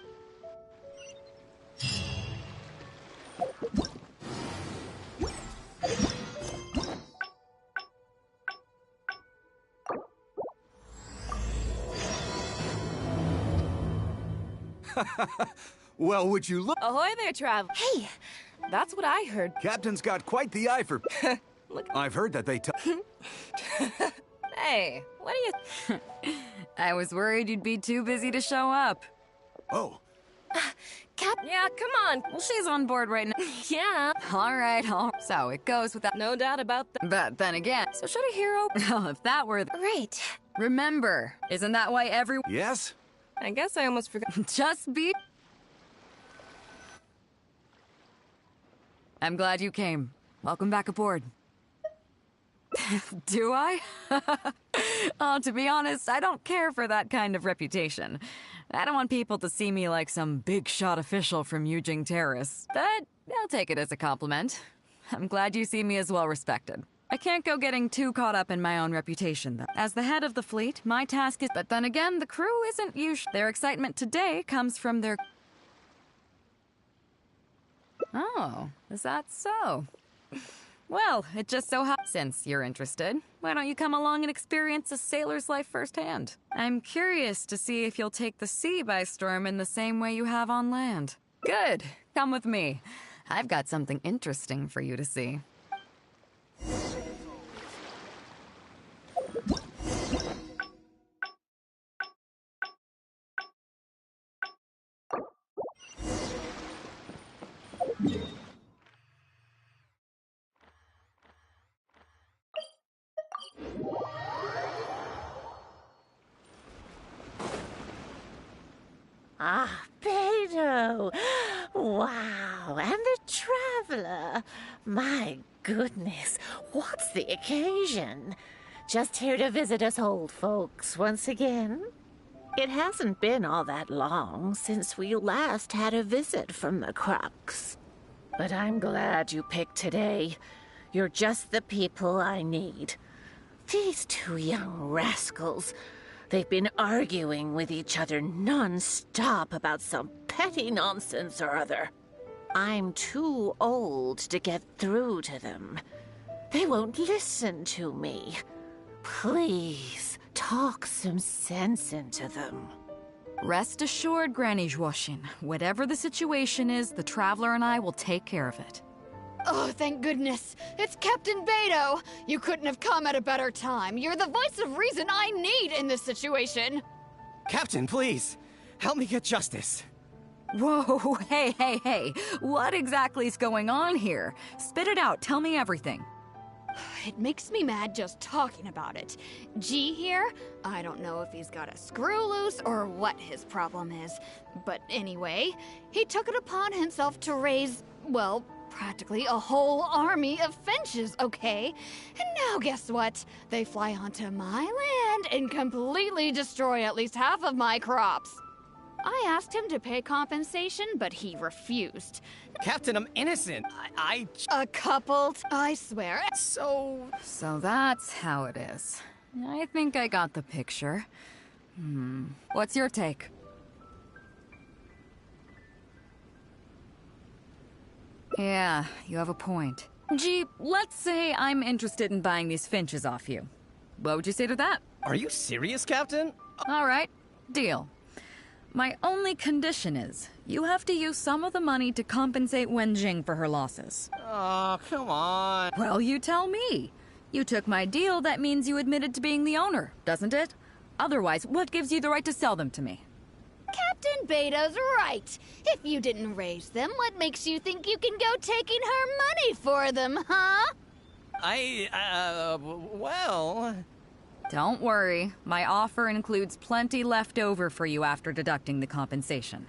Well, would you look? Ahoy there, Trav. Hey, that's what I heard. Captain's got quite the eye for... Look. I've heard that they Hey, what are you... I was worried you'd be too busy to show up. Oh. Yeah, come on. Well, she's on board right now. Yeah. All right. So it goes without... No doubt about that. But then again, so should a hero... Well, if that were... Right. Remember, isn't that why every... Yes? I guess I almost forgot. Just be... I'm glad you came. Welcome back aboard. Do I? Oh, to be honest, I don't care for that kind of reputation. I don't want people to see me like some big shot official from Yujing Terrace, but I'll take it as a compliment. I'm glad you see me as well respected. I can't go getting too caught up in my own reputation, though. As the head of the fleet, my task is... But then again, the crew isn't usually... Their excitement today comes from their... Oh, is that so? Well, it just so happens, since you're interested, why don't you come along and experience a sailor's life firsthand? I'm curious to see if you'll take the sea by storm in the same way you have on land. Good, come with me. I've got something interesting for you to see. Ah, Beto! Wow, and the Traveler! My goodness, what's the occasion? Just here to visit us old folks once again? It hasn't been all that long since we last had a visit from the Crux. But I'm glad you picked today. You're just the people I need. These two young rascals... They've been arguing with each other non-stop about some petty nonsense or other. I'm too old to get through to them. They won't listen to me. Please, talk some sense into them. Rest assured, Granny Zhuoshin, whatever the situation is, the Traveler and I will take care of it. Oh, thank goodness. It's Captain Beto. You couldn't have come at a better time. You're the voice of reason I need in this situation. Captain, please. Help me get justice. Whoa, hey. What exactly is going on here? Spit it out. Tell me everything. It makes me mad just talking about it. G here, I don't know if he's got a screw loose or what his problem is. But anyway, he took it upon himself to raise, well, practically a whole army of finches, okay? And now guess what? They fly onto my land and completely destroy at least half of my crops. I asked him to pay compensation, but he refused. Captain, I'm innocent. A couple, I swear. So that's how it is. I think I got the picture. What's your take? Yeah, you have a point. Gee, let's say I'm interested in buying these finches off you. What would you say to that? Are you serious, Captain? All right, deal. My only condition is, you have to use some of the money to compensate Wenjing for her losses. Oh, come on. Well, you tell me. You took my deal, that means you admitted to being the owner, doesn't it? Otherwise, what gives you the right to sell them to me? Captain Beto's right. If you didn't raise them, what makes you think you can go taking her money for them, huh? Well... Don't worry. My offer includes plenty left over for you after deducting the compensation.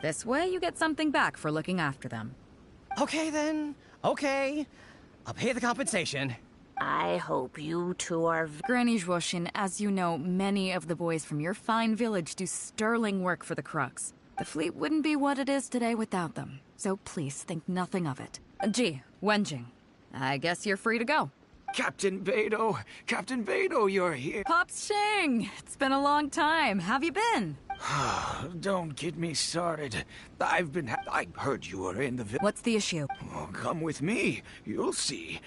This way, you get something back for looking after them. Okay, then. Okay. I'll pay the compensation. I hope you two are... Granny Zhuoshin, as you know, many of the boys from your fine village do sterling work for the Crux. The fleet wouldn't be what it is today without them, so please think nothing of it. Gee, Wenjing, I guess you're free to go. Captain Beidou, you're here. Pops Shing, it's been a long time. Have you been? Don't get me started. I heard you were in the village. What's the issue? Oh, come with me. You'll see.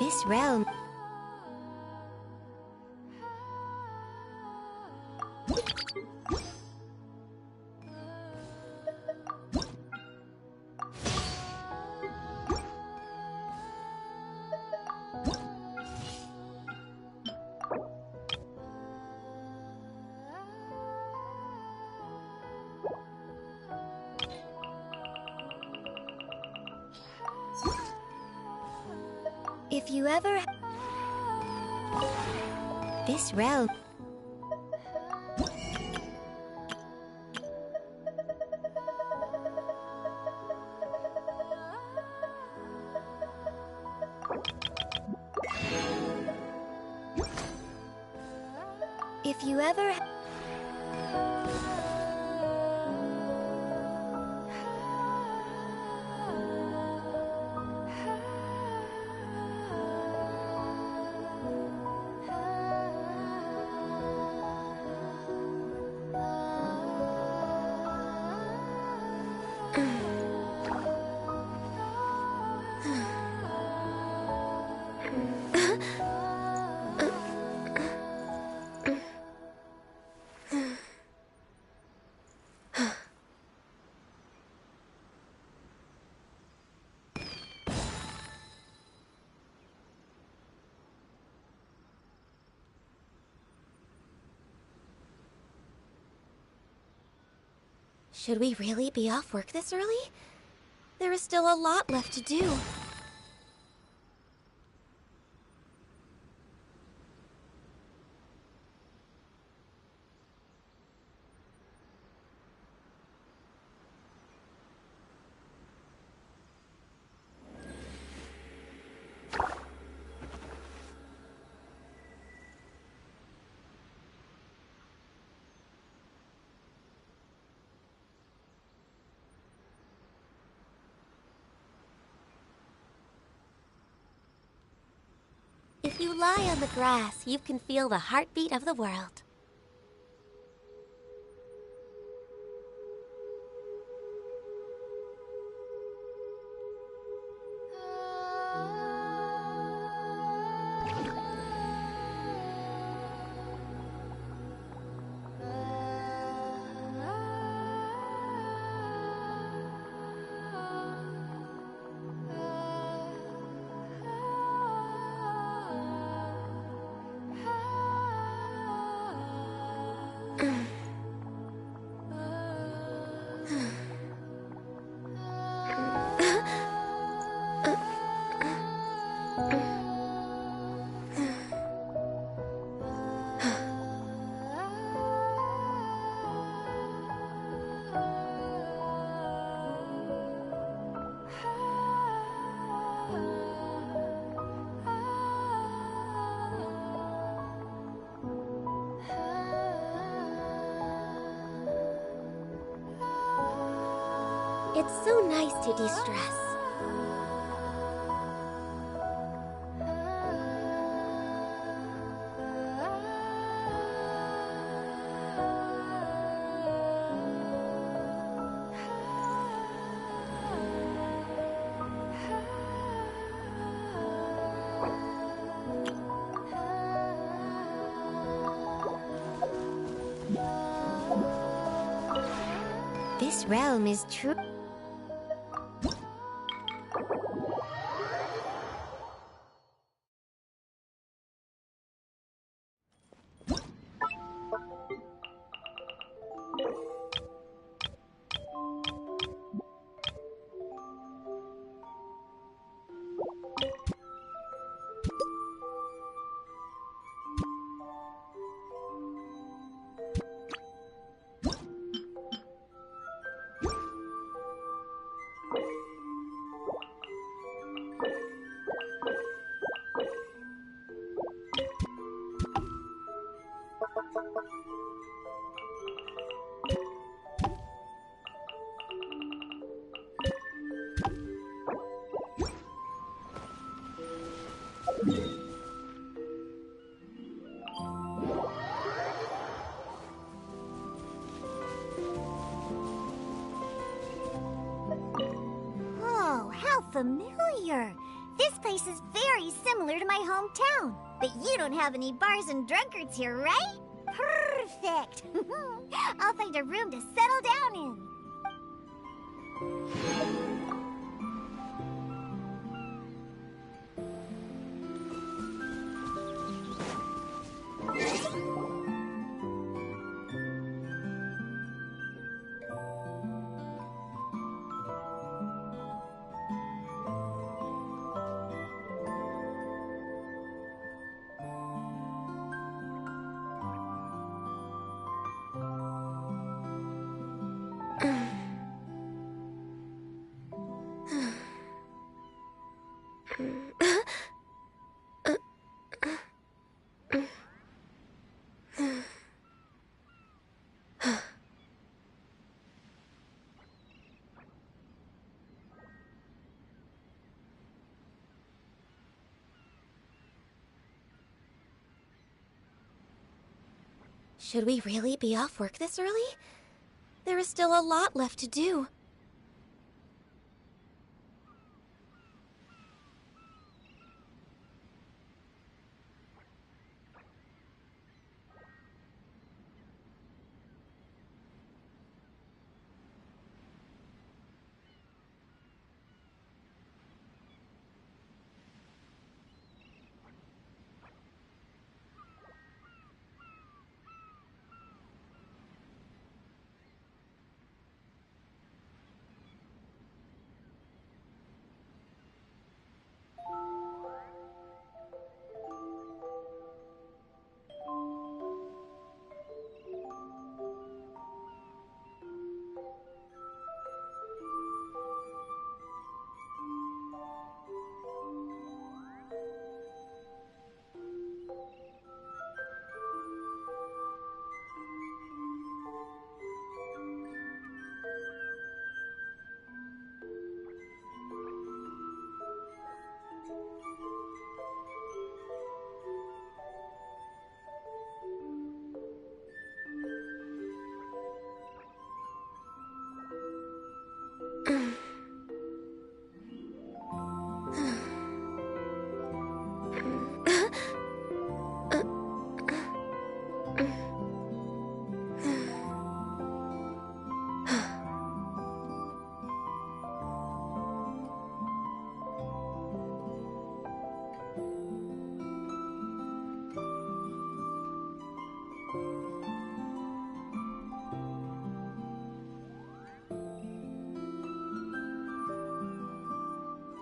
This realm... If you ever... This realm... If you ever... Should we really be off work this early? There is still a lot left to do. If you lie on the grass, you can feel the heartbeat of the world. It's so nice to de-stress. This realm is true. Oh, how familiar. This place is very similar to my hometown. But you don't have any bars and drunkards here, right? Perfect. I'll find a room to settle down in. Should we really be off work this early? There is still a lot left to do.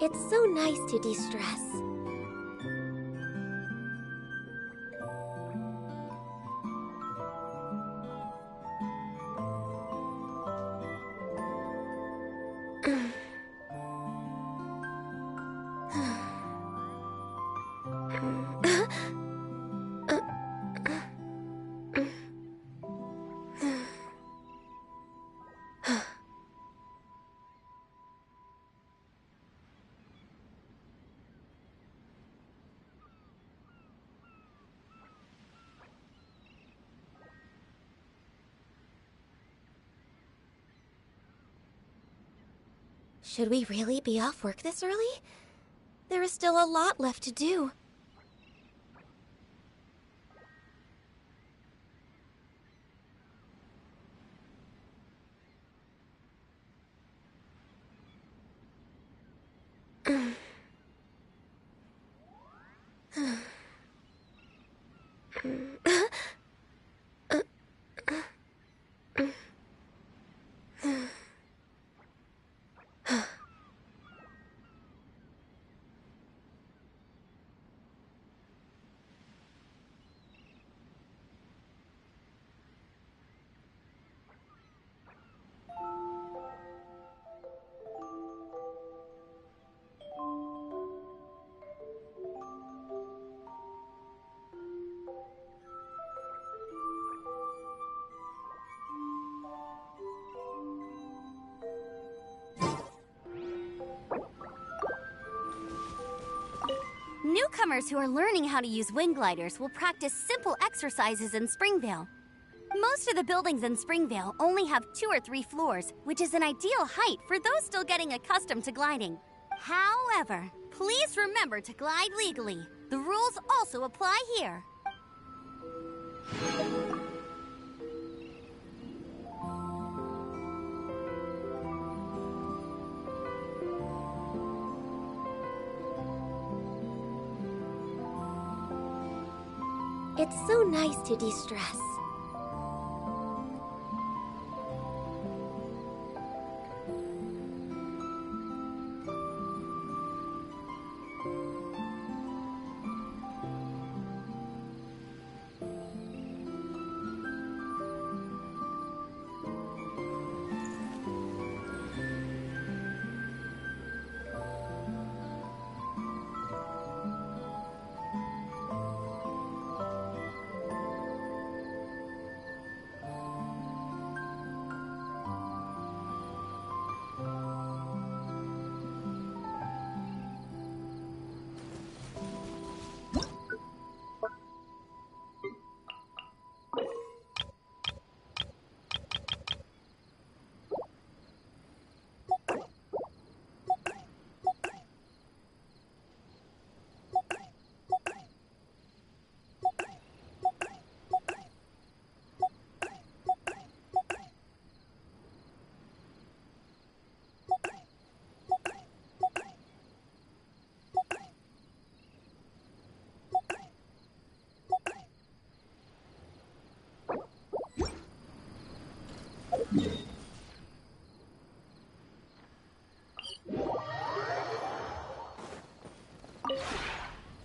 It's so nice to de-stress. Should we really be off work this early? There is still a lot left to do. Newcomers who are learning how to use wing gliders will practice simple exercises in Springvale. Most of the buildings in Springvale only have 2 or 3 floors, which is an ideal height for those still getting accustomed to gliding. However, please remember to glide legally. The rules also apply here. It's so nice to de-stress.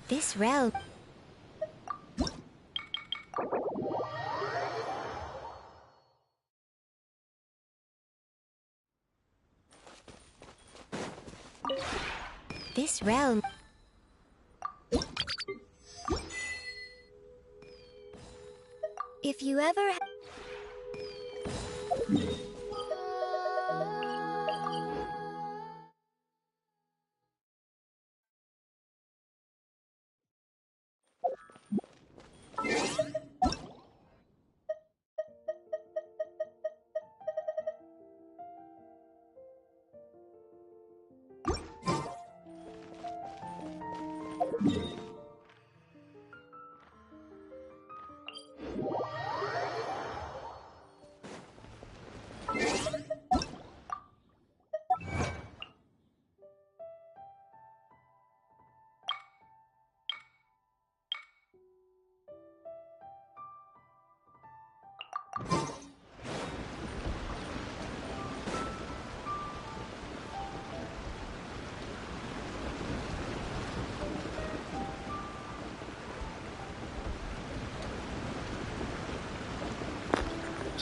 This road. This road. If you ever...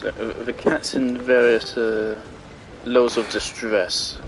So, the cat's in various levels of distress.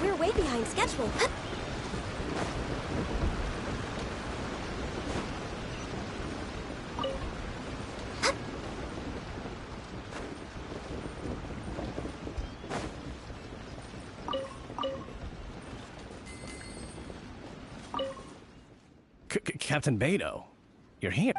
We're way behind schedule. Captain Beidou, you're here.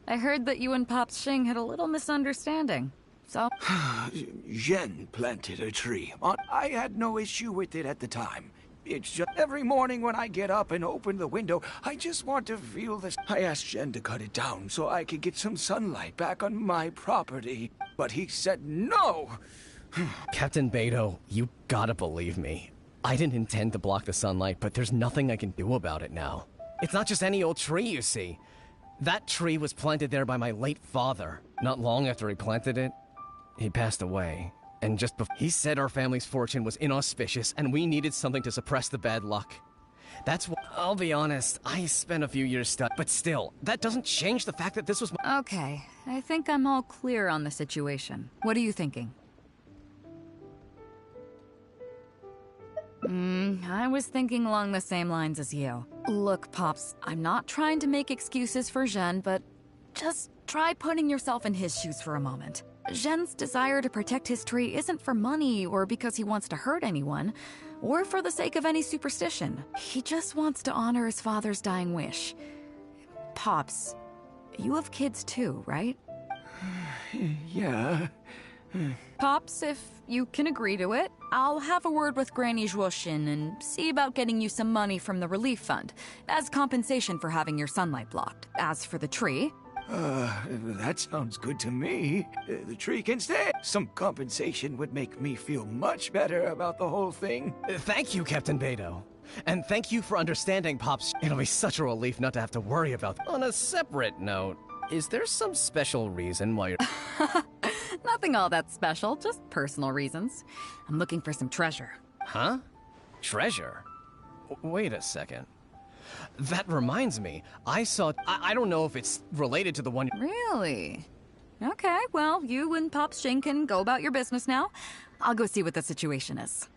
I heard that you and Pops Xing had a little misunderstanding. So? Zhen planted a tree. I had no issue with it at the time. It's just every morning when I get up and open the window, I just want to feel this. I asked Zhen to cut it down so I could get some sunlight back on my property, but he said no. Captain Beidou, you gotta believe me. I didn't intend to block the sunlight, but there's nothing I can do about it now. It's not just any old tree, you see. That tree was planted there by my late father. Not long after he planted it, he passed away. And just before, he said our family's fortune was inauspicious and we needed something to suppress the bad luck. That's why, I'll be honest, I spent a few years studying, but still, that doesn't change the fact that this was my— Okay, I think I'm all clear on the situation. What are you thinking? I was thinking along the same lines as you. Look, Pops, I'm not trying to make excuses for Zhen, but just try putting yourself in his shoes for a moment. Zhen's desire to protect his tree isn't for money or because he wants to hurt anyone, or for the sake of any superstition. He just wants to honor his father's dying wish. Pops, you have kids too, right? Yeah. Pops, if you can agree to it, I'll have a word with Granny Zhuoshin and see about getting you some money from the relief fund as compensation for having your sunlight blocked. As for the tree... That sounds good to me. The tree can stay. Some compensation would make me feel much better about the whole thing. Thank you, Captain Beidou. And thank you for understanding, Pops. It'll be such a relief not to have to worry about— On a separate note, is there some special reason why you're— Nothing all that special, just personal reasons. I'm looking for some treasure. Huh? Treasure? Wait a second. That reminds me, I saw— I don't know if it's related to the one— Really? Okay, well, you and Pops Xing can go about your business now. I'll go see what the situation is.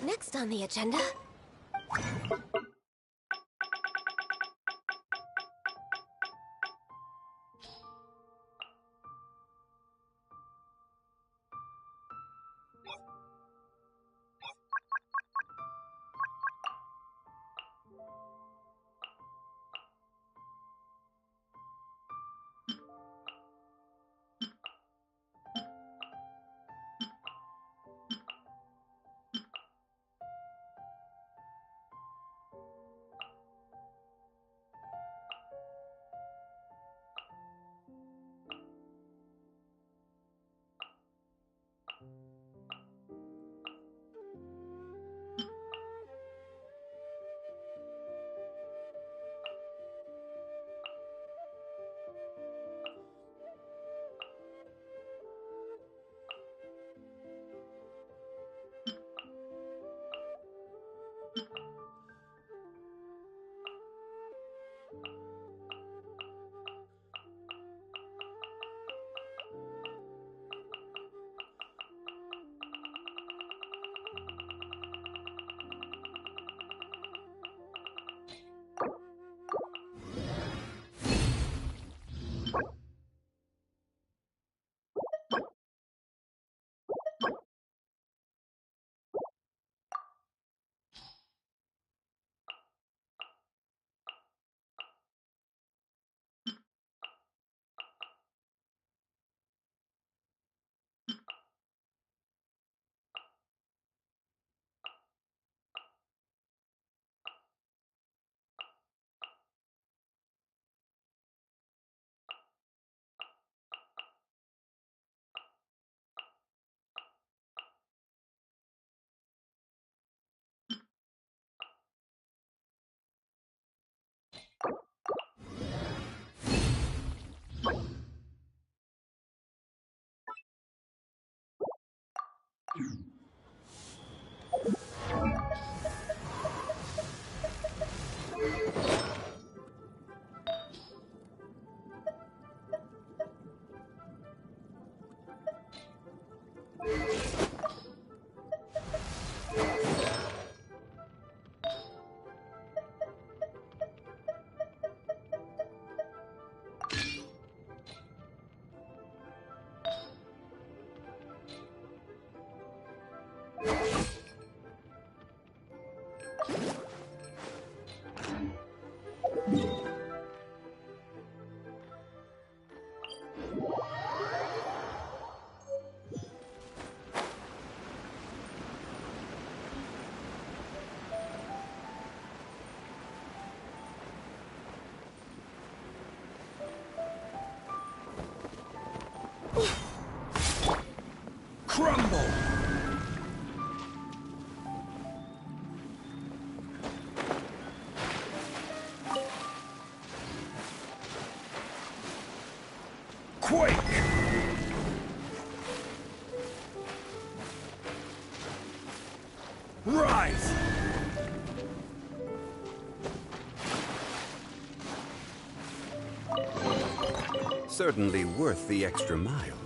Next on the agenda, Crumble! Quake! Rise! Certainly worth the extra mile.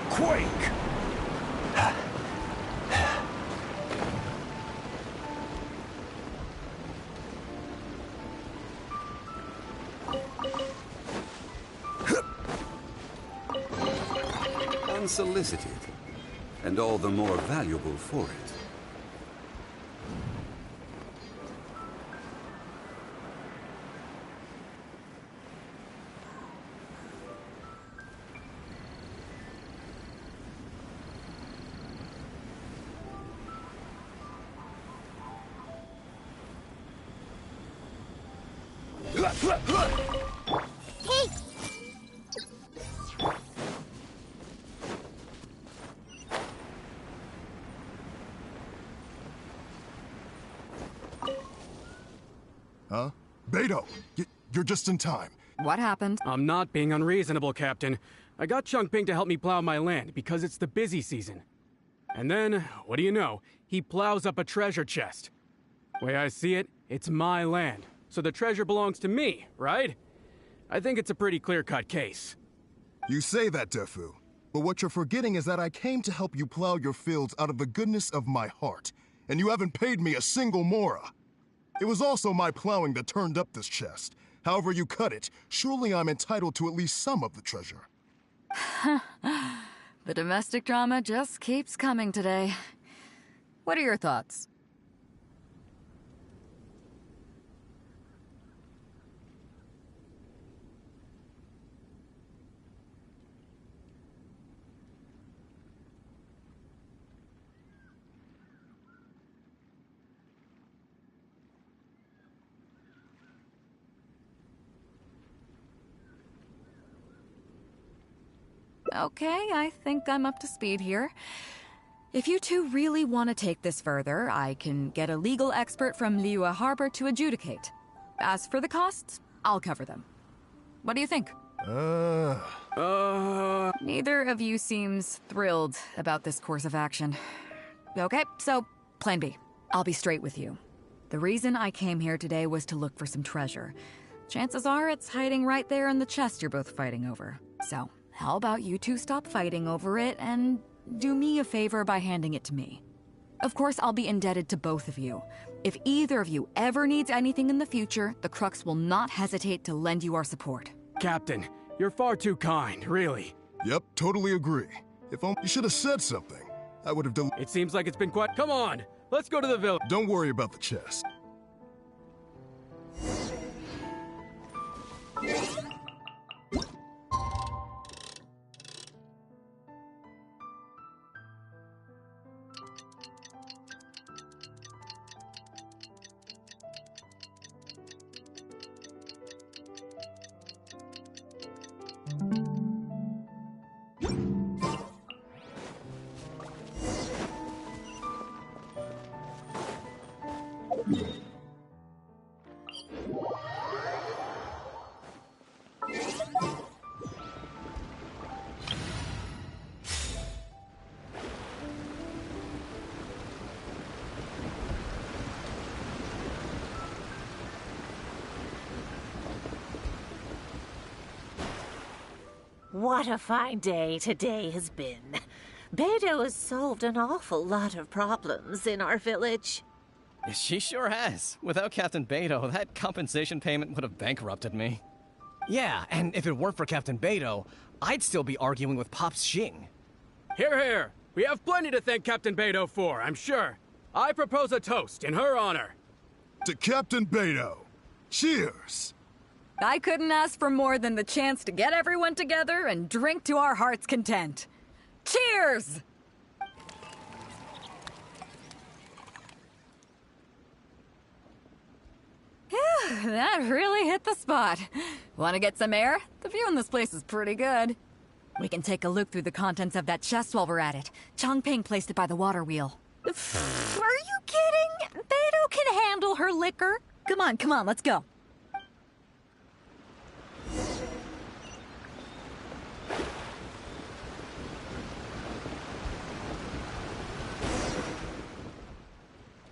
Quake! Unsolicited, and all the more valuable for it. Hey! Huh? Beto! You're just in time. What happened? I'm not being unreasonable, Captain. I got Chungping to help me plow my land because it's the busy season. And then, what do you know? He plows up a treasure chest. Way I see it, it's my land. So the treasure belongs to me, right? I think it's a pretty clear-cut case. You say that, Defu. But what you're forgetting is that I came to help you plow your fields out of the goodness of my heart. And you haven't paid me a single mora. It was also my plowing that turned up this chest. However you cut it, surely I'm entitled to at least some of the treasure. The domestic drama just keeps coming today. What are your thoughts? Okay, I think I'm up to speed here. If you two really want to take this further, I can get a legal expert from Liyue Harbor to adjudicate. As for the costs, I'll cover them. What do you think? Neither of you seems thrilled about this course of action. Okay, so plan B. I'll be straight with you. The reason I came here today was to look for some treasure. Chances are it's hiding right there in the chest you're both fighting over. So, how about you two stop fighting over it and do me a favor by handing it to me? Of course, I'll be indebted to both of you. If either of you ever needs anything in the future, the Crux will not hesitate to lend you our support. Captain, you're far too kind, really. Yep, totally agree. If only you should have said something. I would have It seems like it's been quite— Come on, let's go to the village. Don't worry about the chest. What a fine day today has been. Beto has solved an awful lot of problems in our village. She sure has. Without Captain Beto, that compensation payment would have bankrupted me. Yeah, and if it weren't for Captain Beto, I'd still be arguing with Pops Xing. Hear, hear! We have plenty to thank Captain Beto for, I'm sure. I propose a toast in her honor. To Captain Beto. Cheers! I couldn't ask for more than the chance to get everyone together and drink to our heart's content. Cheers! Phew, that really hit the spot. Want to get some air? The view in this place is pretty good. We can take a look through the contents of that chest while we're at it. Chongping placed it by the water wheel. Are you kidding? Beto can handle her liquor. Come on, let's go.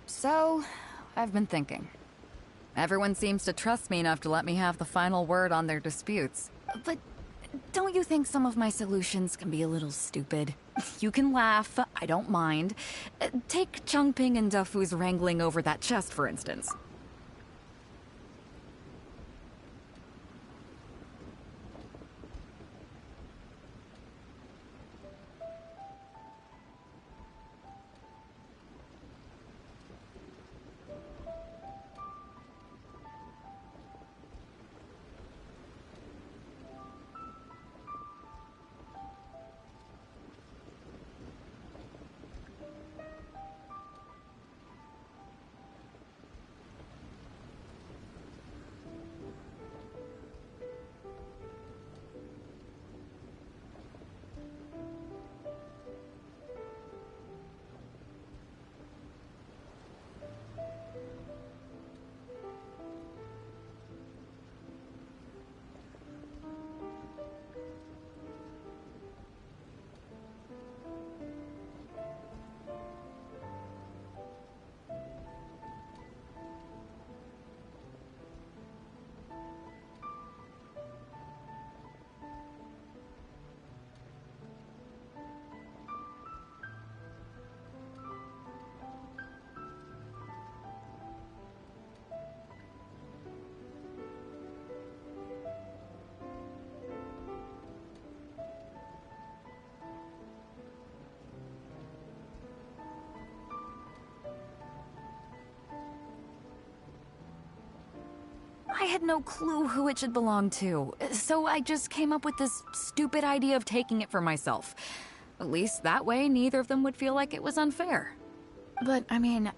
So, I've been thinking. Everyone seems to trust me enough to let me have the final word on their disputes. But don't you think some of my solutions can be a little stupid? You can laugh, I don't mind. Take Chongping and Defu's wrangling over that chest, for instance. I had no clue who it should belong to, so I just came up with this stupid idea of taking it for myself. At least that way, neither of them would feel like it was unfair. But, I mean,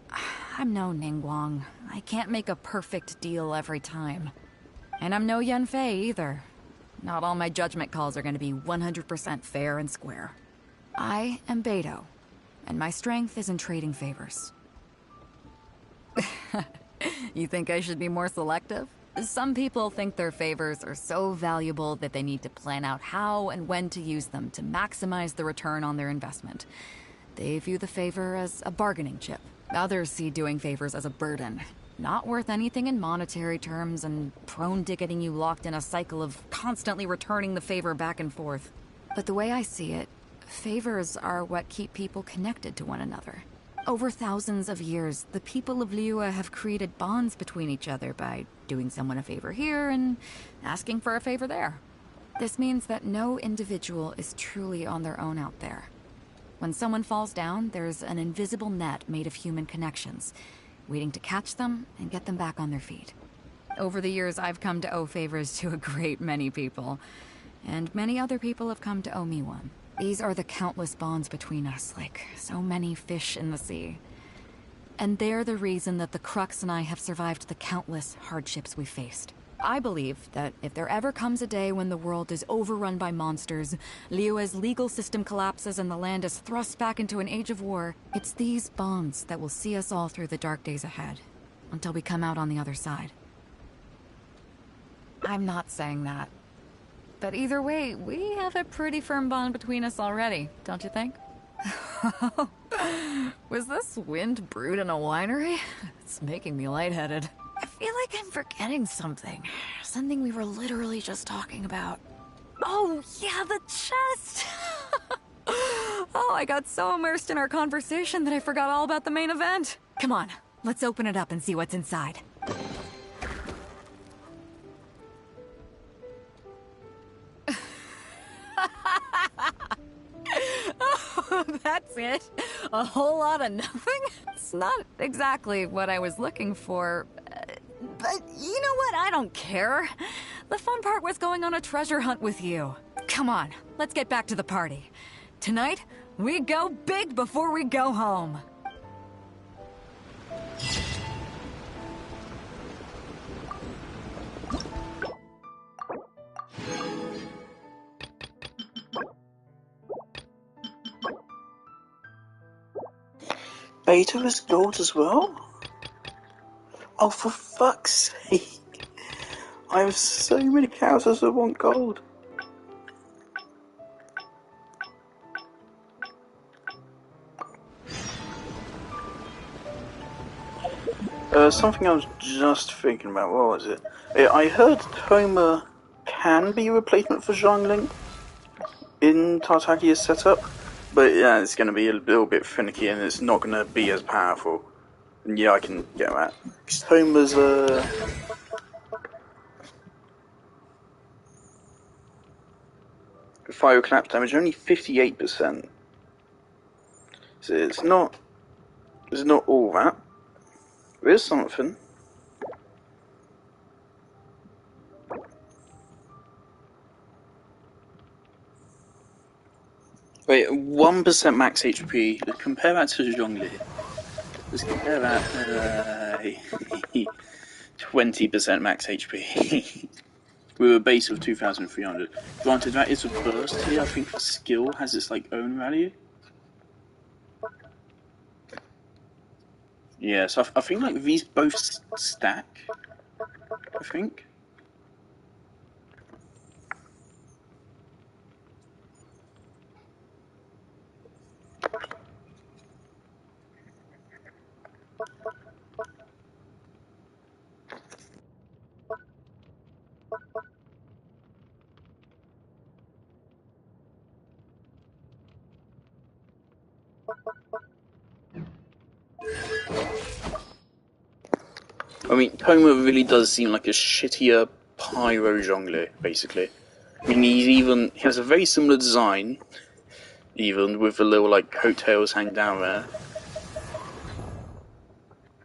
I'm no Ningguang. I can't make a perfect deal every time. And I'm no Yanfei either. Not all my judgment calls are going to be 100% fair and square. I am Beto, and my strength is in trading favors. You think I should be more selective? Some people think their favors are so valuable that they need to plan out how and when to use them to maximize the return on their investment. They view the favor as a bargaining chip. Others see doing favors as a burden, not worth anything in monetary terms and prone to getting you locked in a cycle of constantly returning the favor back and forth. But the way I see it, favors are what keep people connected to one another. Over thousands of years, the people of Liyue have created bonds between each other by doing someone a favor here and asking for a favor there. This means that no individual is truly on their own out there. When someone falls down, there's an invisible net made of human connections, waiting to catch them and get them back on their feet. Over the years, I've come to owe favors to a great many people, and many other people have come to owe me one. These are the countless bonds between us, like so many fish in the sea. And they're the reason that the Crux and I have survived the countless hardships we faced. I believe that if there ever comes a day when the world is overrun by monsters, Liyue's legal system collapses and the land is thrust back into an age of war, it's these bonds that will see us all through the dark days ahead. until we come out on the other side. I'm not saying that. But either way, we have a pretty firm bond between us already, don't you think? Was this wind brewed in a winery? It's making me lightheaded. I feel like I'm forgetting something. Something we were literally just talking about. Oh, yeah, the chest! Oh, I got so immersed in our conversation that I forgot all about the main event. Come on, let's open it up and see what's inside. Oh, that's it? A whole lot of nothing? It's not exactly what I was looking for. But you know what? I don't care. The fun part was going on a treasure hunt with you. Come on, let's get back to the party. Tonight, we go big before we go home. Beta is gold as well? Oh, for fuck's sake. I have so many characters that want gold. Something I was just thinking about, what was it? I heard Toma can be a replacement for Zhongling in Tartakia's setup, but yeah, it's going to be a little bit finicky and it's not going to be as powerful. And yeah, I can get that. Because Toma's fire clap damage only 58%. So it's not all that. There is something. Wait, 1% max HP. Let's compare that to Zhongli. Let's compare that 20% max HP. With a base of 2,300. Granted, that is a burst here. I think the skill has its like own value. Yeah, so I think like these both stack. I think. I mean, Toma really does seem like a shittier pyro jongler, basically. I mean, he has a very similar design, even with the little like coattails hanging down there,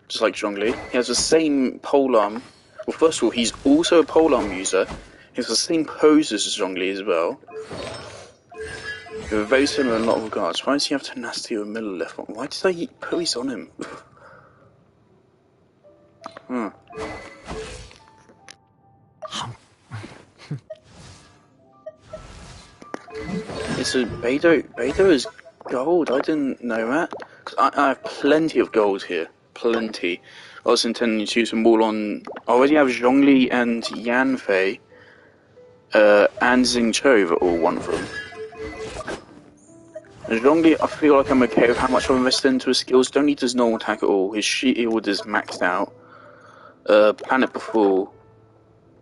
just like Zhongli. He has the same polearm. Well, first of all, he's also a polearm user. He has the same pose as Zhongli as well. They're very similar in a lot of regards. Why does he have tenacity or middle left? Why did I put this on him? It's a Beto is gold. I didn't know that. 'Cause I have plenty of gold here. Plenty. I was intending to use them all on. I already have Zhongli and Yanfei, and Xingqiu that all want them. And Zhongli, I feel like I'm okay with how much I've invested into his skills. Don't need his normal attack at all. His shield is maxed out. Planet Befall,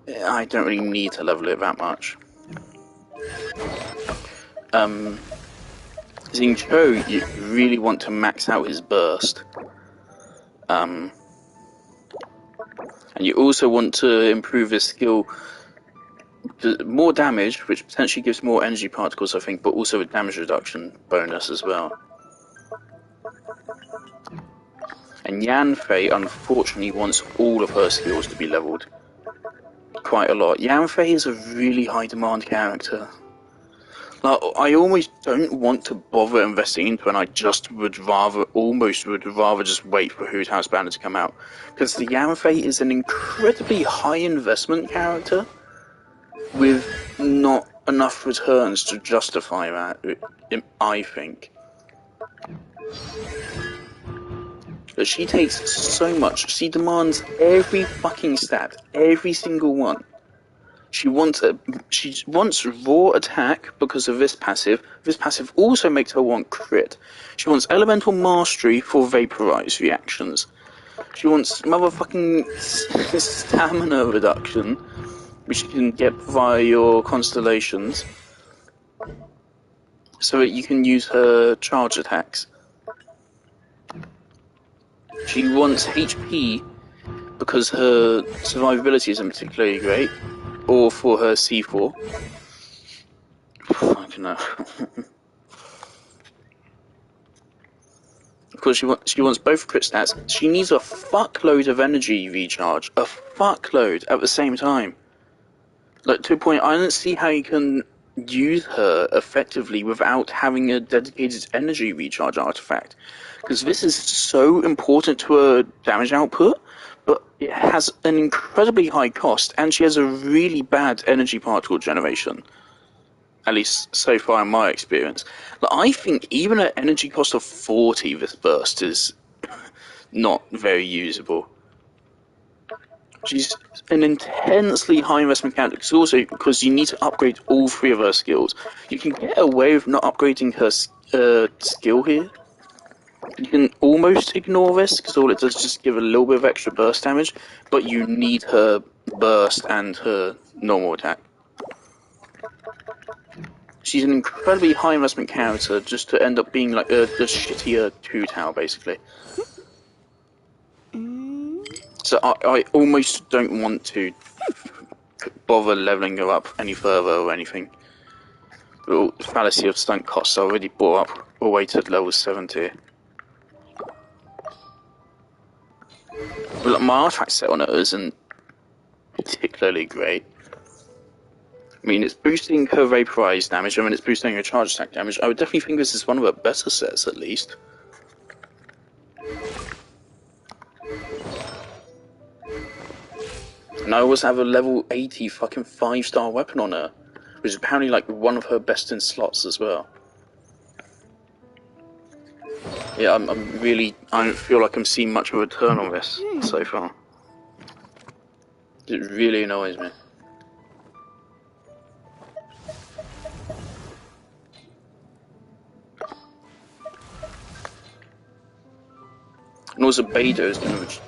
I don't really need to level it that much. Xingqiu, you really want to max out his burst. And you also want to improve his skill. More damage, which potentially gives more energy particles, I think, but also a damage reduction bonus as well. And Yanfei, unfortunately, wants all of her skills to be leveled. Quite a lot. Yanfei is a really high demand character. Like, I almost don't want to bother investing into it, and I just would rather just wait for Who's House Banner to come out. Because the Yanfei is an incredibly high investment character with not enough returns to justify that, I think. that she takes so much. She demands every fucking stat, every single one. She wants raw attack because of this passive. This passive also makes her want crit. She wants elemental mastery for vaporize reactions. She wants motherfucking stamina reduction, which you can get via your constellations, so that you can use her charge attacks. She wants HP because her survivability isn't particularly great, or for her C4. Fucking hell. Of course, she wants both crit stats. She needs a fuckload of energy recharge, a fuckload at the same time. Like, to a point, I don't see how you can use her effectively without having a dedicated energy recharge artifact. Because this is so important to her damage output, but it has an incredibly high cost, and she has a really bad energy particle generation. At least so far in my experience. But I think even at energy cost of 40, this burst is not very usable. She's an intensely high investment character, also because you need to upgrade all three of her skills. You can get away with not upgrading her skill here. You can almost ignore this, because all it does is just give a little bit of extra burst damage, but you need her burst and her normal attack. She's an incredibly high investment character just to end up being like a shittier 2-tower, basically. So I almost don't want to bother leveling her up any further or anything. The fallacy of sunk costs I already brought up all the way to level 70. But my artifact set on it isn't particularly great. I mean, it's boosting her vaporize damage, it's boosting her charge attack damage. I would definitely think this is one of her better sets, at least. And I always have a level 80 fucking 5-star weapon on her, which is apparently like one of her best in slots as well. Yeah, I don't feel like I'm seeing much of a return on this so far. It really annoys me. And also Beta is going to...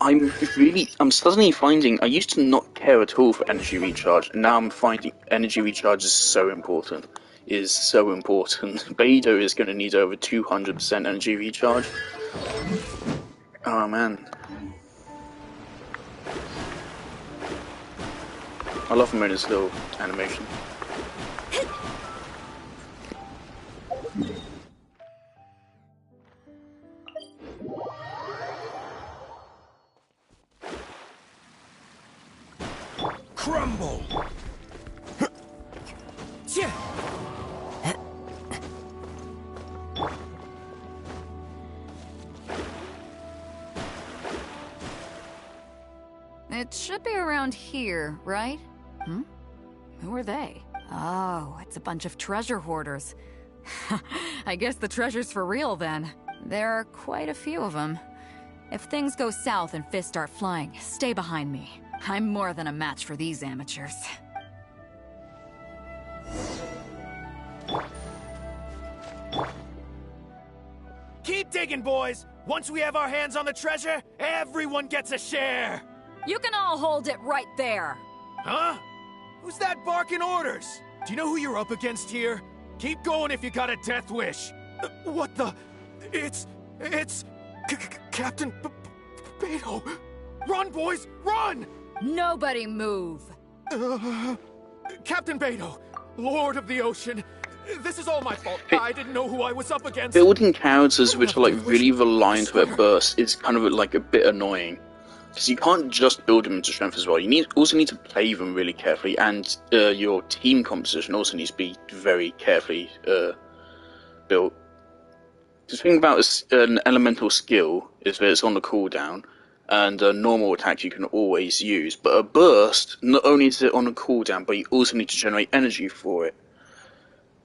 I'm suddenly finding... I used to not care at all for energy recharge, and now I'm finding energy recharge is so important. Beta is going to need over 200% energy recharge. Oh man. I love Mona's little animation. Crumble! It should be around here, right? Who are they? Oh, it's a bunch of treasure hoarders. I guess the treasure's for real then. There are quite a few of them. If things go south and fists start flying, stay behind me. I'm more than a match for these amateurs. Keep digging, boys! Once we have our hands on the treasure, everyone gets a share! You can all hold it right there! Huh? Who's that barking orders? Do you know who you're up against here? Keep going if you got a death wish. What the... It's... Captain Beto. Run, boys, run! Nobody move! Captain Beto, Lord of the Ocean, this is all my fault. I didn't know who I was up against. Building characters which are like really reliant on their burst is kind of like a bit annoying. Because you can't just build them into strength as well. You also need to play them really carefully, and your team composition also needs to be very carefully built. The thing about an elemental skill is that it's on the cooldown, and a normal attack you can always use. But a burst, not only is it on a cooldown, but you also need to generate energy for it.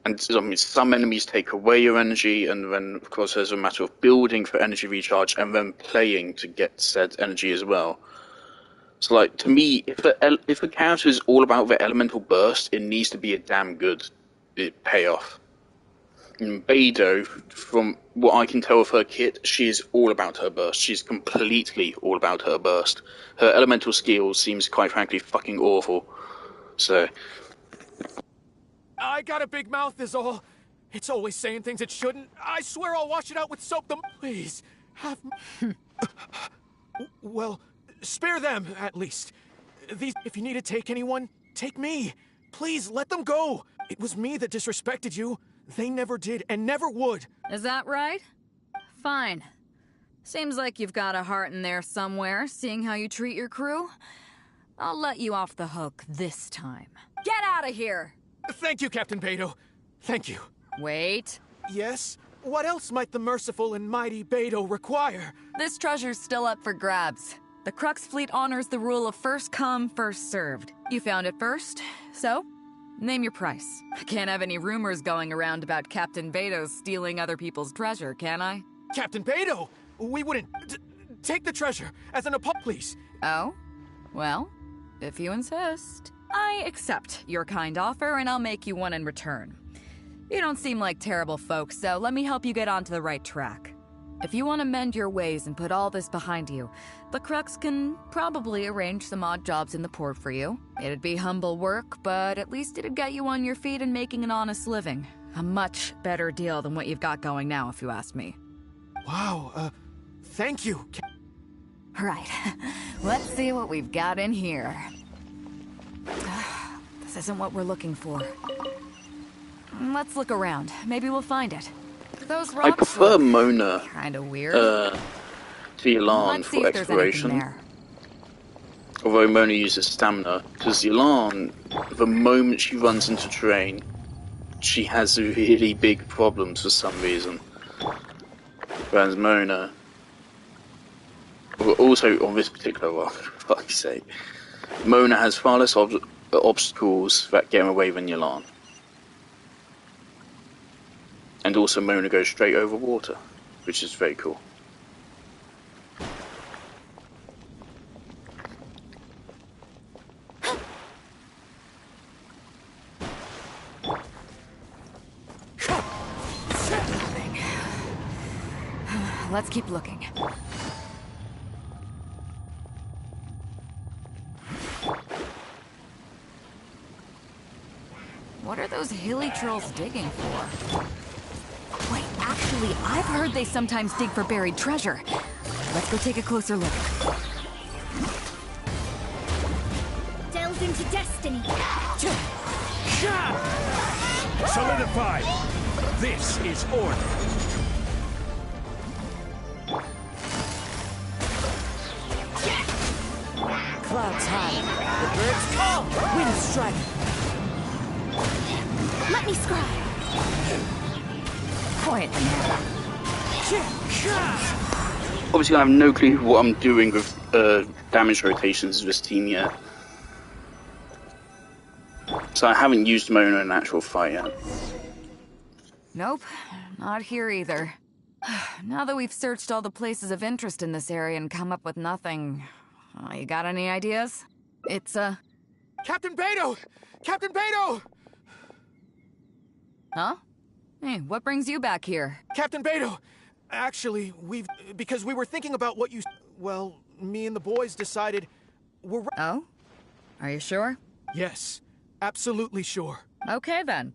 And I mean, some enemies take away your energy, and then, of course, there's a matter of building for energy recharge and then playing to get said energy as well. So, like, to me, if a character is all about the elemental burst, it needs to be a damn good payoff. And Beidou, from what I can tell of her kit, she is all about her burst. She's completely all about her burst. Her elemental skills seems, quite frankly, fucking awful. So... I got a big mouth is all. It's always saying things it shouldn't. I swear I'll wash it out with soap. Please, have... Well, spare them, at least. If you need to take anyone, take me. Please, let them go. It was me that disrespected you. They never did, and never would. Is that right? Fine. Seems like you've got a heart in there somewhere, seeing how you treat your crew. I'll let you off the hook this time. Get out of here! Thank you, Captain Beidou. Thank you. Wait. Yes? What else might the merciful and mighty Beidou require? This treasure's still up for grabs. The Crux fleet honors the rule of first come, first served. You found it first, so name your price. I can't have any rumors going around about Captain Beidou stealing other people's treasure, can I? Captain Beidou! We wouldn't... take the treasure as an apology, please. Oh? Well, if you insist. I accept your kind offer, and I'll make you one in return. You don't seem like terrible folks, so let me help you get onto the right track. If you want to mend your ways and put all this behind you, the Crux can probably arrange some odd jobs in the port for you. It'd be humble work, but at least it'd get you on your feet and making an honest living. A much better deal than what you've got going now, if you ask me. Wow, thank you. Right. Let's see what we've got in here. This isn't what we're looking for. Let's look around. Maybe we'll find it. Those rocks I prefer Mona kinda weird. to Yelan for exploration. Although Mona uses stamina, because Yelan, the moment she runs into terrain, she has really big problems for some reason. Whereas Mona, also on this particular rock, for fuck's sake, Mona has far less obstacles that get in the way than Yelan. And also Mona goes straight over water, which is very cool. Let's keep looking. What are those hilly trolls digging for? Wait, actually, I've heard they sometimes dig for buried treasure. Let's go take a closer look. Delve into destiny. Solidified. This is order. Clouds high. The birds call. Wind strike. Let me scribe. Quiet now. Obviously, I have no clue what I'm doing with damage rotations of this team yet. So I haven't used Mona in an actual fight yet. Nope, not here either. Now that we've searched all the places of interest in this area and come up with nothing, you got any ideas? It's, Captain Beidou! Captain Beidou! Huh? Hey, what brings you back here? Captain Beidou! Actually, because we were thinking about what you... Well, me and the boys decided we're... Oh? Are you sure? Yes, absolutely sure. Okay then.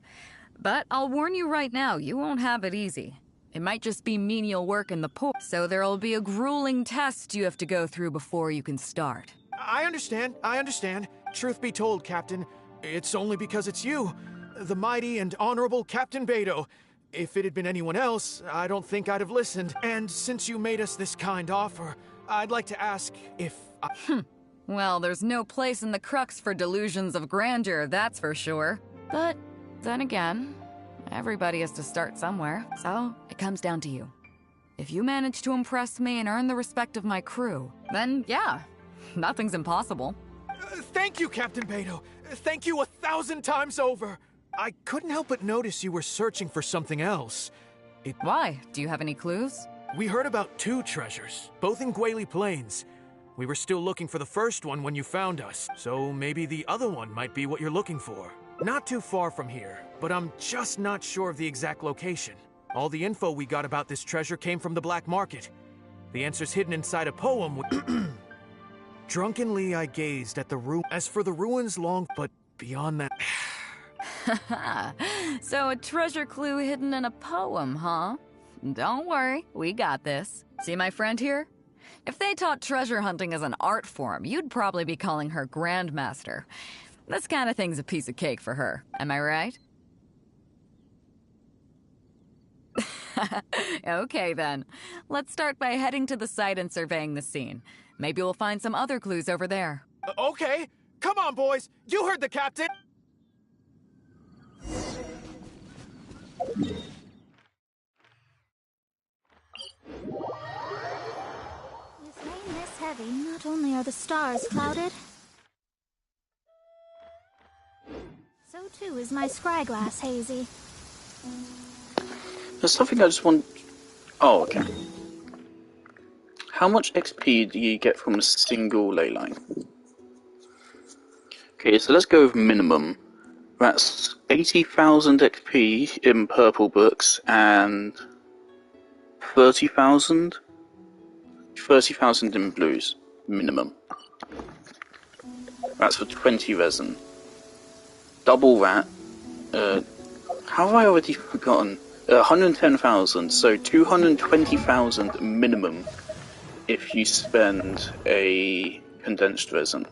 But I'll warn you right now, you won't have it easy. It might just be menial work in the port, so there'll be a grueling test you have to go through before you can start. I understand. Truth be told, Captain, it's only because it's you, the mighty and honorable Captain Beidou. If it had been anyone else, I don't think I'd have listened. And since you made us this kind offer, I'd like to ask if... Well, there's no place in the Crux for delusions of grandeur, that's for sure. But then again, everybody has to start somewhere, so it comes down to you. If you manage to impress me and earn the respect of my crew, then yeah, nothing's impossible. Thank you, Captain Beidou. Thank you 1,000 times over. I couldn't help but notice you were searching for something else. Why? Do you have any clues? We heard about 2 treasures, both in Guili Plains. We were still looking for the first one when you found us, so maybe the other one might be what you're looking for. Not too far from here, but I'm just not sure of the exact location. All the info we got about this treasure came from the black market. The answer's hidden inside a poem. Drunkenly I gazed at the ruin. As for the ruins long, but beyond that... So a treasure clue hidden in a poem, huh? Don't worry, we got this. See my friend here? If they taught treasure hunting as an art form, you'd probably be calling her Grandmaster. This kind of thing's a piece of cake for her, am I right? Okay then, let's start by heading to the site and surveying the scene. Maybe we'll find some other clues over there. Okay, come on boys, you heard the captain! With rain this heavy, not only are the stars clouded, so too is my scryglass hazy. There's something I just want... Oh, okay. How much XP do you get from a single ley line? Okay, so let's go with minimum. That's 80,000 XP in purple books and 30,000 in blues, minimum. That's for 20 resin. Double that. How have I already forgotten? 110,000, so 220,000 minimum if you spend a condensed resin.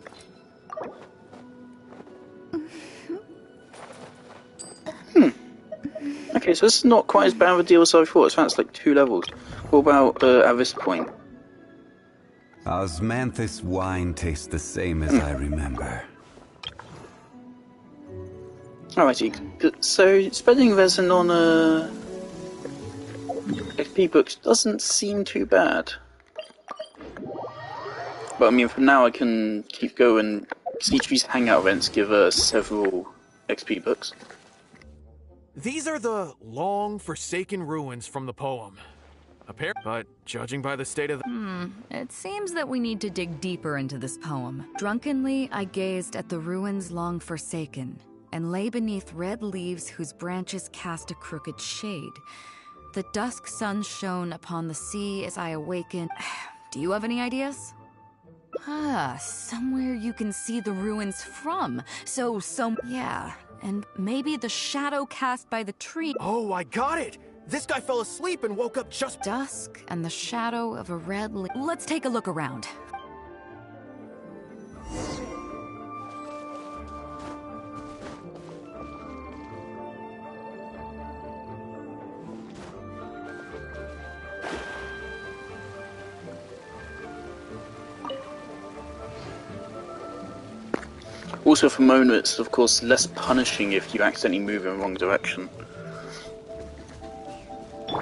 Okay, so this is not quite as bad of a deal as I thought. That's like 2 levels. What about at this point? Osmanthus wine tastes the same as I remember. Alrighty, so spending resin on XP books doesn't seem too bad. But I mean, for now I can keep going. Each of these hangout events give us several XP books. These are the long forsaken ruins from the poem. But judging by the state of the... It seems that we need to dig deeper into this poem. Drunkenly I gazed at the ruins long forsaken, and lay beneath red leaves whose branches cast a crooked shade. The dusk sun shone upon the sea as I awakened. Do you have any ideas? Somewhere you can see the ruins from. Yeah, and maybe the shadow cast by the tree. Oh, I got it! This guy fell asleep and woke up just... Dusk and the shadow of a red leaf. Let's take a look around. Also for Mona, it's of course less punishing if you accidentally move in the wrong direction.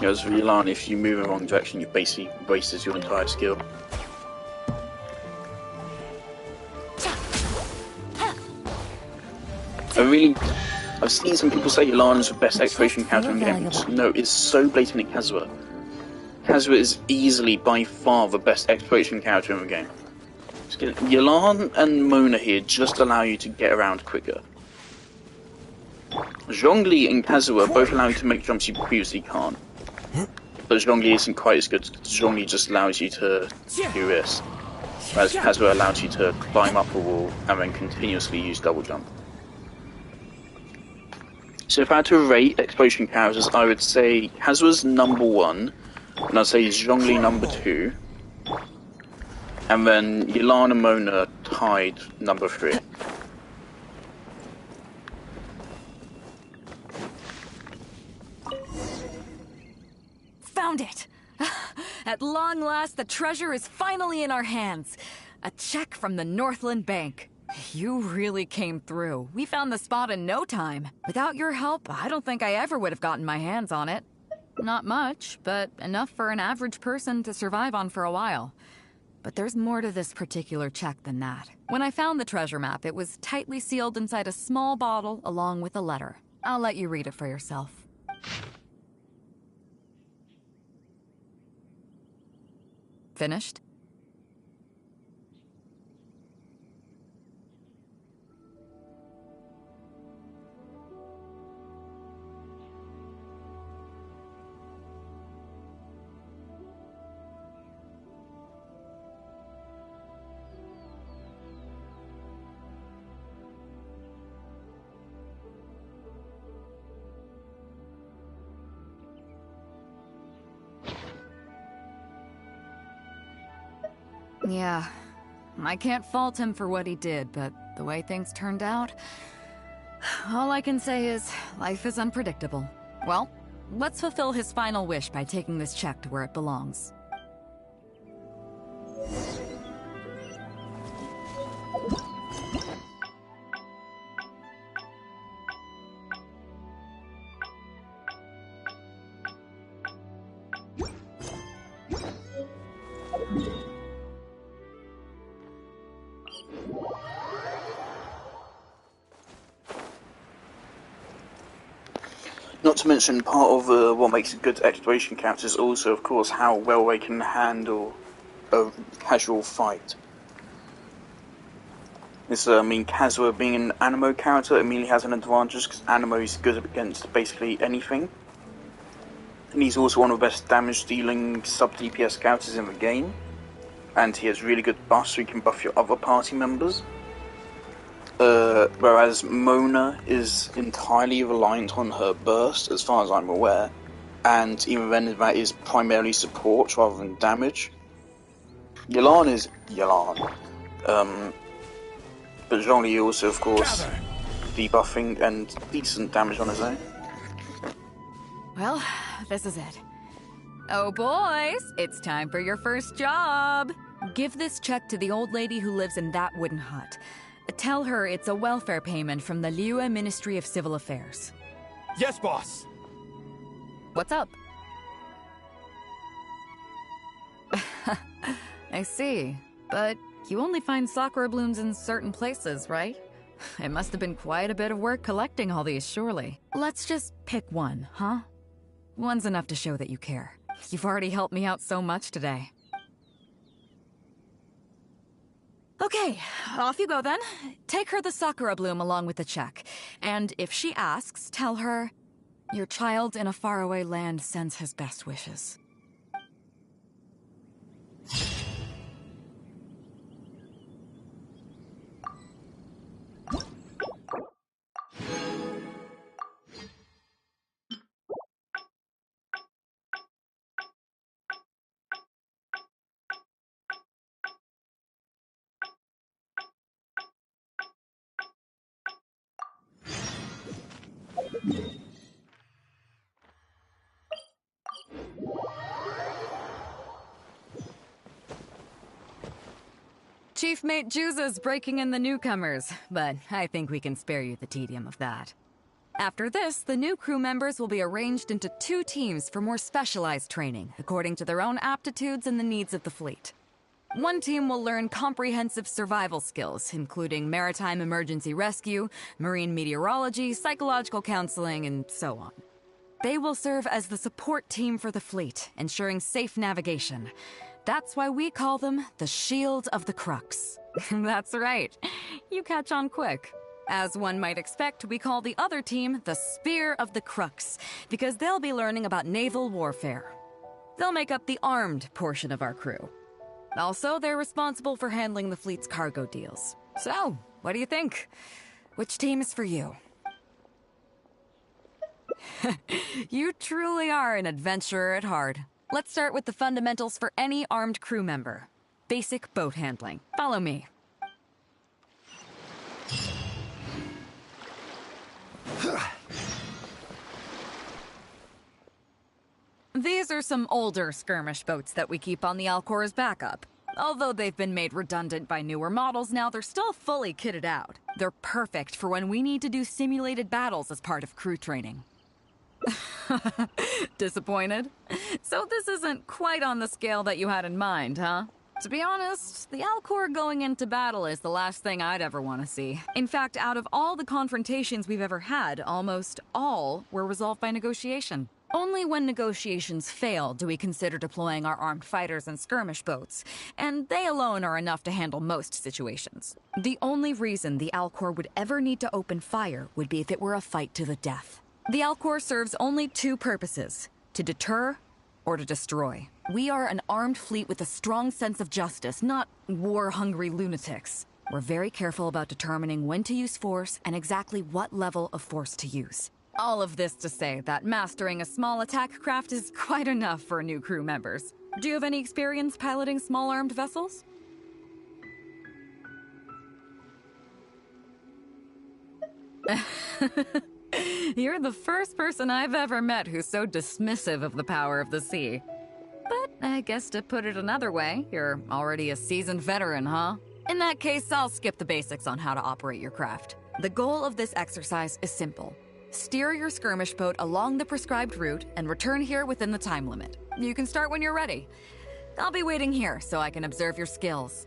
Whereas for Yelan, if you move in the wrong direction, you basically wasted your entire skill. I've seen some people say Yelan is the best exploration character in the game. No, it's so blatant in Kazuha. Kazuha is easily, by far, the best exploration character in the game. Yelan and Mona here just allow you to get around quicker. Zhongli and Kazuha both allow you to make jumps you previously can't. But Zhongli isn't quite as good. Zhongli just allows you to do this. Whereas Kazuha allows you to climb up a wall and then continuously use double jump. So if I had to rate exploration characters, I would say Kazuha's number 1, and I'd say Zhongli number 2. And then Yelan and Mona tied number 3. Found it! At long last, the treasure is finally in our hands. A check from the Northland Bank. You really came through. We found the spot in no time. Without your help, I don't think I ever would have gotten my hands on it. Not much, but enough for an average person to survive on for a while. But there's more to this particular check than that. When I found the treasure map, it was tightly sealed inside a small bottle along with a letter. I'll let you read it for yourself. Finished? Yeah, I can't fault him for what he did, but the way things turned out, all I can say is life is unpredictable. Well, let's fulfill his final wish by taking this check to where it belongs. Not to mention, part of what makes a good exploration character is also, of course, how well they can handle a casual fight. I mean, Kazuha being an Anemo character immediately has an advantage because Anemo is good against basically anything. And he's also one of the best damage-dealing sub-DPS characters in the game. And he has really good buffs so he can buff your other party members. Whereas Mona is entirely reliant on her burst, as far as I'm aware. And even then, that is primarily support rather than damage. Yelan is Yelan. But Zhongli also, of course, debuffing and decent damage on his own. Well, this is it. Oh boys, it's time for your first job. Give this check to the old lady who lives in that wooden hut. Tell her it's a welfare payment from the Liyue Ministry of Civil Affairs. Yes, boss! What's up? I see, but you only find sakura blooms in certain places, right? It must have been quite a bit of work collecting all these, surely. Let's just pick one, huh? One's enough to show that you care. You've already helped me out so much today. Okay, off you go then. Take her the sakura bloom along with the check. And if she asks, tell her, your child in a faraway land sends his best wishes. Chief Mate Juza's breaking in the newcomers, but I think we can spare you the tedium of that. After this, the new crew members will be arranged into 2 teams for more specialized training, according to their own aptitudes and the needs of the fleet. One team will learn comprehensive survival skills, including maritime emergency rescue, marine meteorology, psychological counseling, and so on. They will serve as the support team for the fleet, ensuring safe navigation. That's why we call them the Shield of the Crux. That's right. You catch on quick. As one might expect, we call the other team the Spear of the Crux, because they'll be learning about naval warfare. They'll make up the armed portion of our crew. Also, they're responsible for handling the fleet's cargo deals. So, what do you think? Which team is for you? You truly are an adventurer at heart. Let's start with the fundamentals for any armed crew member. Basic boat handling. Follow me. These are some older skirmish boats that we keep on the Alcor as backup. Although they've been made redundant by newer models now, they're still fully kitted out. They're perfect for when we need to do simulated battles as part of crew training. Disappointed? So this isn't quite on the scale that you had in mind, huh? To be honest, the Alcor going into battle is the last thing I'd ever want to see. In fact, out of all the confrontations we've ever had, almost all were resolved by negotiation. Only when negotiations fail do we consider deploying our armed fighters and skirmish boats, and they alone are enough to handle most situations. The only reason the Alcor would ever need to open fire would be if it were a fight to the death. The Alcor serves only two purposes: to deter or to destroy. We are an armed fleet with a strong sense of justice, not war-hungry lunatics. We're very careful about determining when to use force and exactly what level of force to use. All of this to say that mastering a small attack craft is quite enough for new crew members. Do you have any experience piloting small armed vessels? You're the first person I've ever met who's so dismissive of the power of the sea. But I guess to put it another way, you're already a seasoned veteran, huh? In that case, I'll skip the basics on how to operate your craft. The goal of this exercise is simple. Steer your skirmish boat along the prescribed route and return here within the time limit. You can start when you're ready. I'll be waiting here so I can observe your skills.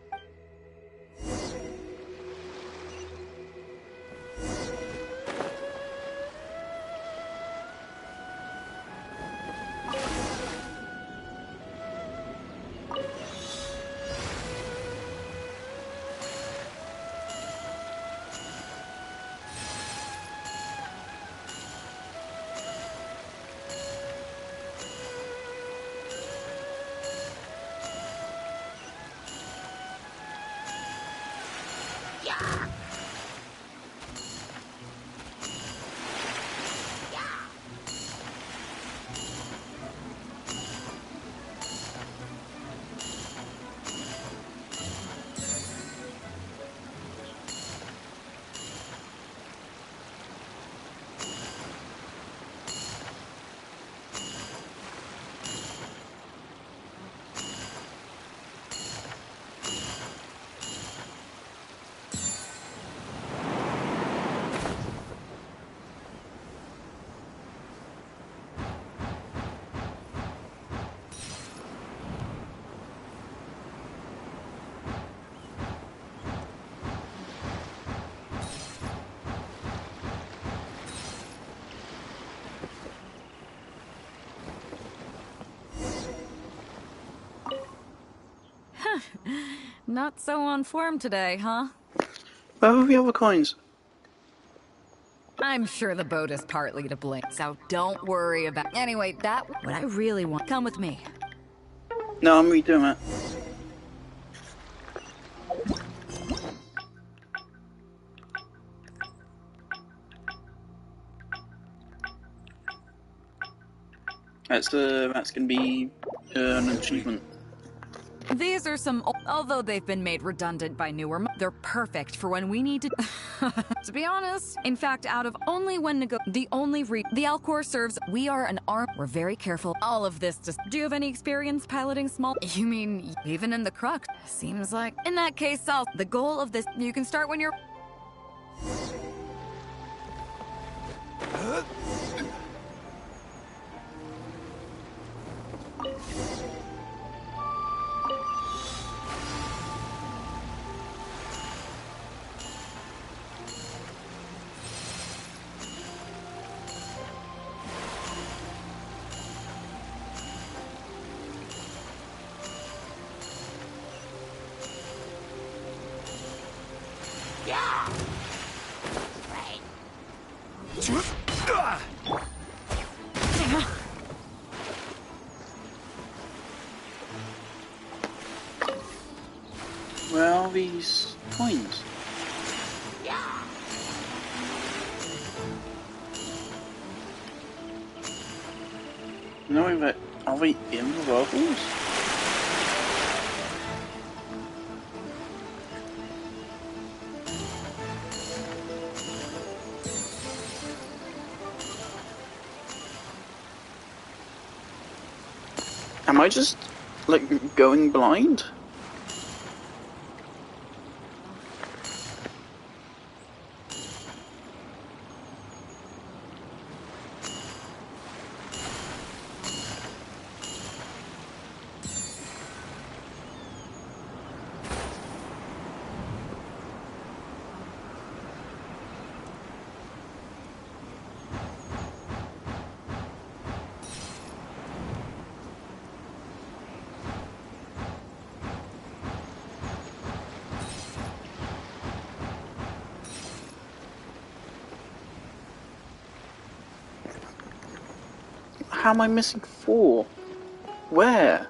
Not so on form today, huh? Where are the other coins? I'm sure the boat is partly to blame, so don't worry about... Anyway, what I really want... Come with me. No, I'm redoing it. That's gonna be an achievement. These are some, although they've been made redundant by newer, they're perfect for when we need to, to be honest. In fact, out of only when the Alcor serves, we are an arm, we're very careful. All of this just, do you have any experience piloting small? You mean, even in the crux? Seems like, in that case, the goal of this, you can start when you're... Where are these coins? No, are we in the levels? Am I just, like, going blind? How am I missing 4? Where?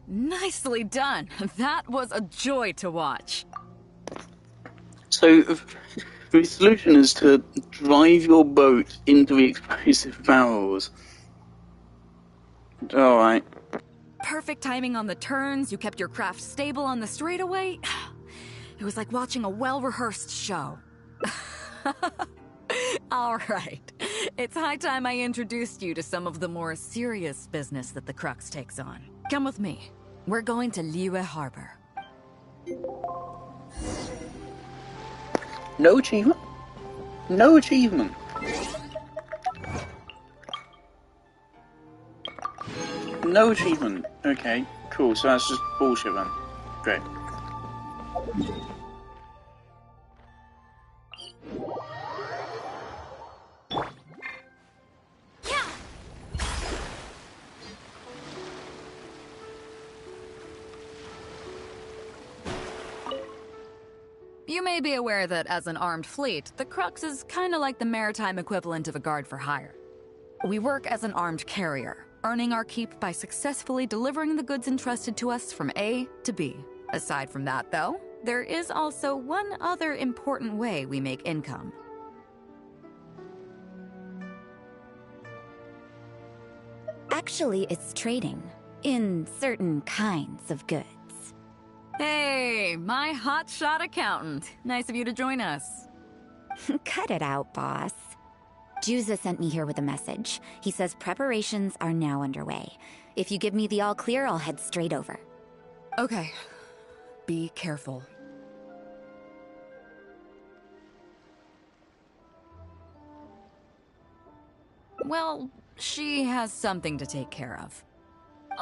Nicely done. That was a joy to watch. So, the solution is to drive your boat into the explosive barrels. Alright. Perfect timing on the turns, you kept your craft stable on the straightaway. It was like watching a well-rehearsed show. Alright. It's high time I introduced you to some of the more serious business that the Crux takes on. Come with me. We're going to Liyue Harbor. No achievement? No achievement. No achievement. Okay, cool. So that's just bullshit then. Great. You may be aware that as an armed fleet, the Crux is kinda like the maritime equivalent of a guard for hire. We work as an armed carrier, earning our keep by successfully delivering the goods entrusted to us from A to B. Aside from that, though, there is also one other important way we make income. Actually, it's trading. In certain kinds of goods. Hey, my hotshot accountant. Nice of you to join us. Cut it out, boss. Juza sent me here with a message. He says preparations are now underway. If you give me the all clear, I'll head straight over. Okay. Be careful. Well, she has something to take care of.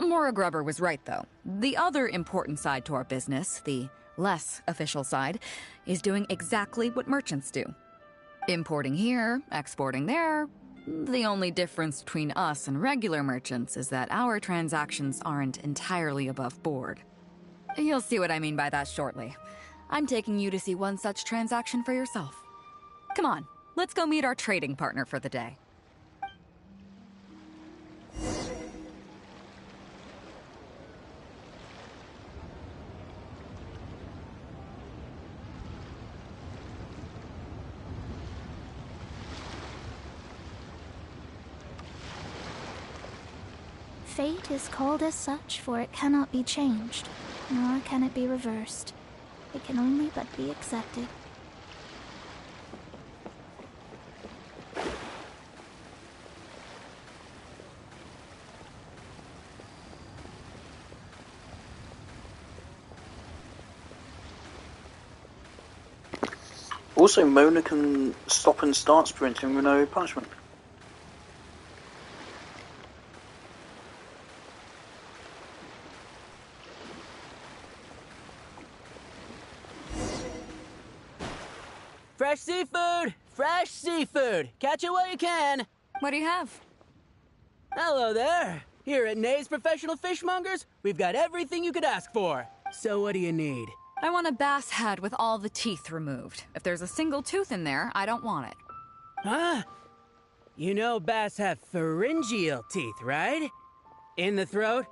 Mora Grubber was right, though. The other important side to our business, the less official side, is doing exactly what merchants do. Importing here, exporting there. The only difference between us and regular merchants is that our transactions aren't entirely above board. You'll see what I mean by that shortly. I'm taking you to see one such transaction for yourself. Come on, let's go meet our trading partner for the day. Fate is called as such, for it cannot be changed, nor can it be reversed. It can only but be accepted. Also, Mona can stop and start sprinting with no punishment. Fresh seafood! Fresh seafood! Catch it while you can! What do you have? Hello there! Here at Nay's Professional Fishmongers, we've got everything you could ask for. So what do you need? I want a bass head with all the teeth removed. If there's a single tooth in there, I don't want it. Huh? You know bass have pharyngeal teeth, right? In the throat?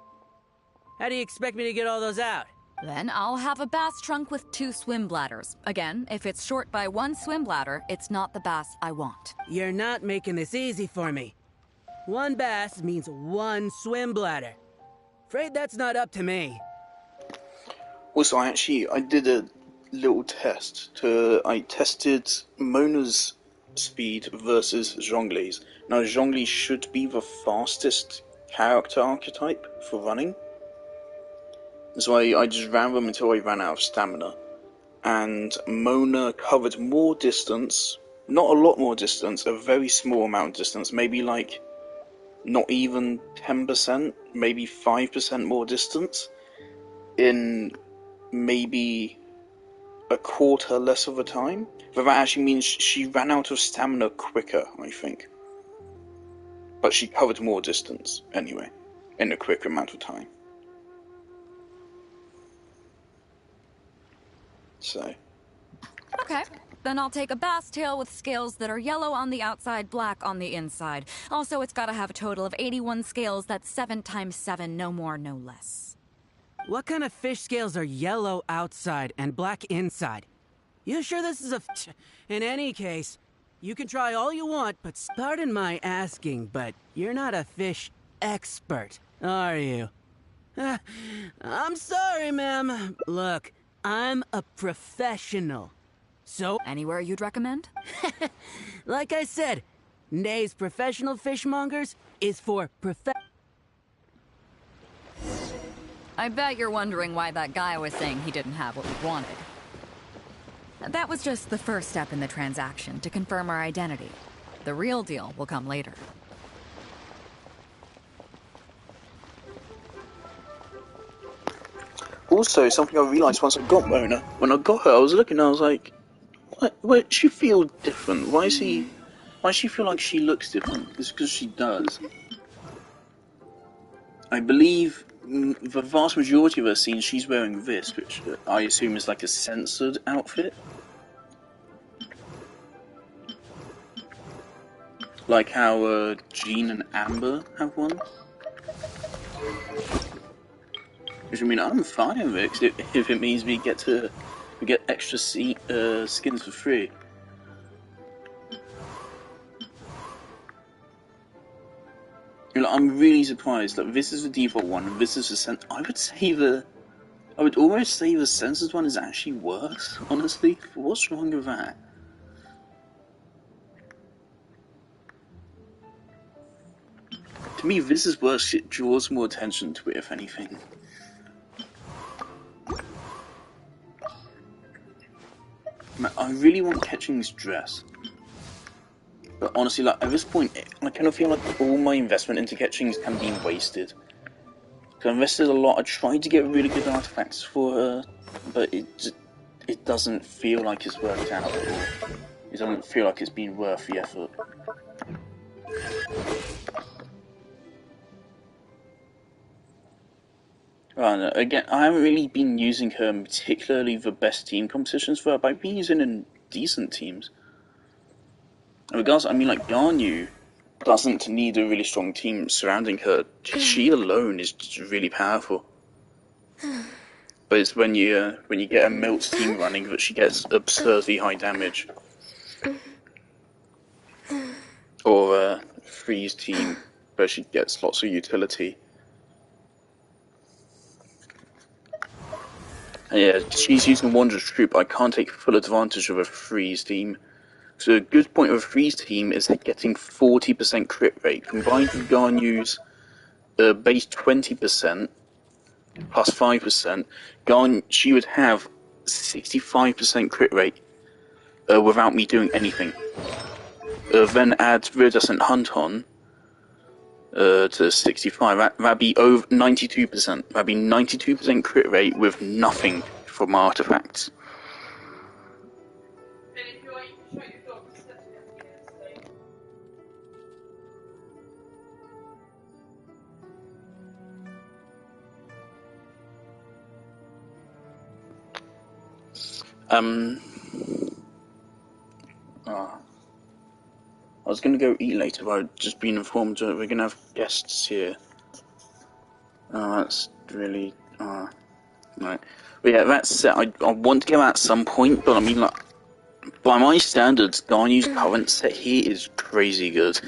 How do you expect me to get all those out? Then I'll have a bass trunk with 2 swim bladders. Again, if it's short by 1 swim bladder, it's not the bass I want. You're not making this easy for me. 1 bass means 1 swim bladder. Afraid that's not up to me. Also, I did a little test. I tested Mona's speed versus Zhongli's. Now, Zhongli should be the fastest character archetype for running. So I just ran them until I ran out of stamina. And Mona covered more distance, not a lot more distance, a very small amount of distance, maybe like not even 10%, maybe 5% more distance in maybe a quarter less of a time. But that actually means she ran out of stamina quicker, I think. But she covered more distance, anyway, in a quicker amount of time. So. Okay, then I'll take a bass tail with scales that are yellow on the outside, black on the inside. Also, it's gotta have a total of 81 scales, that's 7 times 7, no more, no less. What kind of fish scales are yellow outside and black inside? You sure this is In any case, you can try all you want, but pardon my asking, but you're not a fish expert, are you? I'm sorry, ma'am. Look, I'm a professional. So... Anywhere you'd recommend? Like I said, Nay's Professional Fishmongers is for I bet you're wondering why that guy was saying he didn't have what we wanted. That was just the first step in the transaction, to confirm our identity. The real deal will come later. Also, something I realised once I got Mona, when I got her, I was looking, I was like, why does she feel different? Why does she feel like she looks different? It's because she does. I believe the vast majority of her scenes, she's wearing this, which I assume is like a censored outfit. Like how Jean and Amber have one. Which, I mean, I'm fine with it if it means we get extra skins for free. You know, I'm really surprised that this is the default one and this is the I would almost say the censored one is actually worse, honestly. What's wrong with that? To me, this is worse. It draws more attention to it, if anything. I really want Ketching's dress. But honestly, like, at this point, I kind of feel like all my investment into Ketching's can be wasted. So I invested a lot, I tried to get really good artifacts for her, but it doesn't feel like it's worked out at all. It doesn't feel like it's been worth the effort. Again, I haven't really been using her in particularly the best team competitions for her, but I've been using in decent teams. And regardless, I mean, like, Garnu doesn't need a really strong team surrounding her. She alone is just really powerful. But it's when you get a Milt's team running that she gets absurdly high damage. Or a Freeze team where she gets lots of utility. And yeah, she's using Wanderer's Troop. I can't take full advantage of a Freeze team. So a good point of a Freeze team is getting 40% crit rate. Combined with Garnu's base 20% plus 5%, she would have 65% crit rate. without me doing anything. Then add Viridescent Hunt on to 65. That'd be over 92%. That'd be 92% crit rate with nothing from artifacts. I was gonna go eat later, but I've just been informed that we're gonna have guests here. Oh, that's really... right. But yeah, that set, I want to go at some point, but I mean, like, by my standards, Garnu's current set here is crazy good.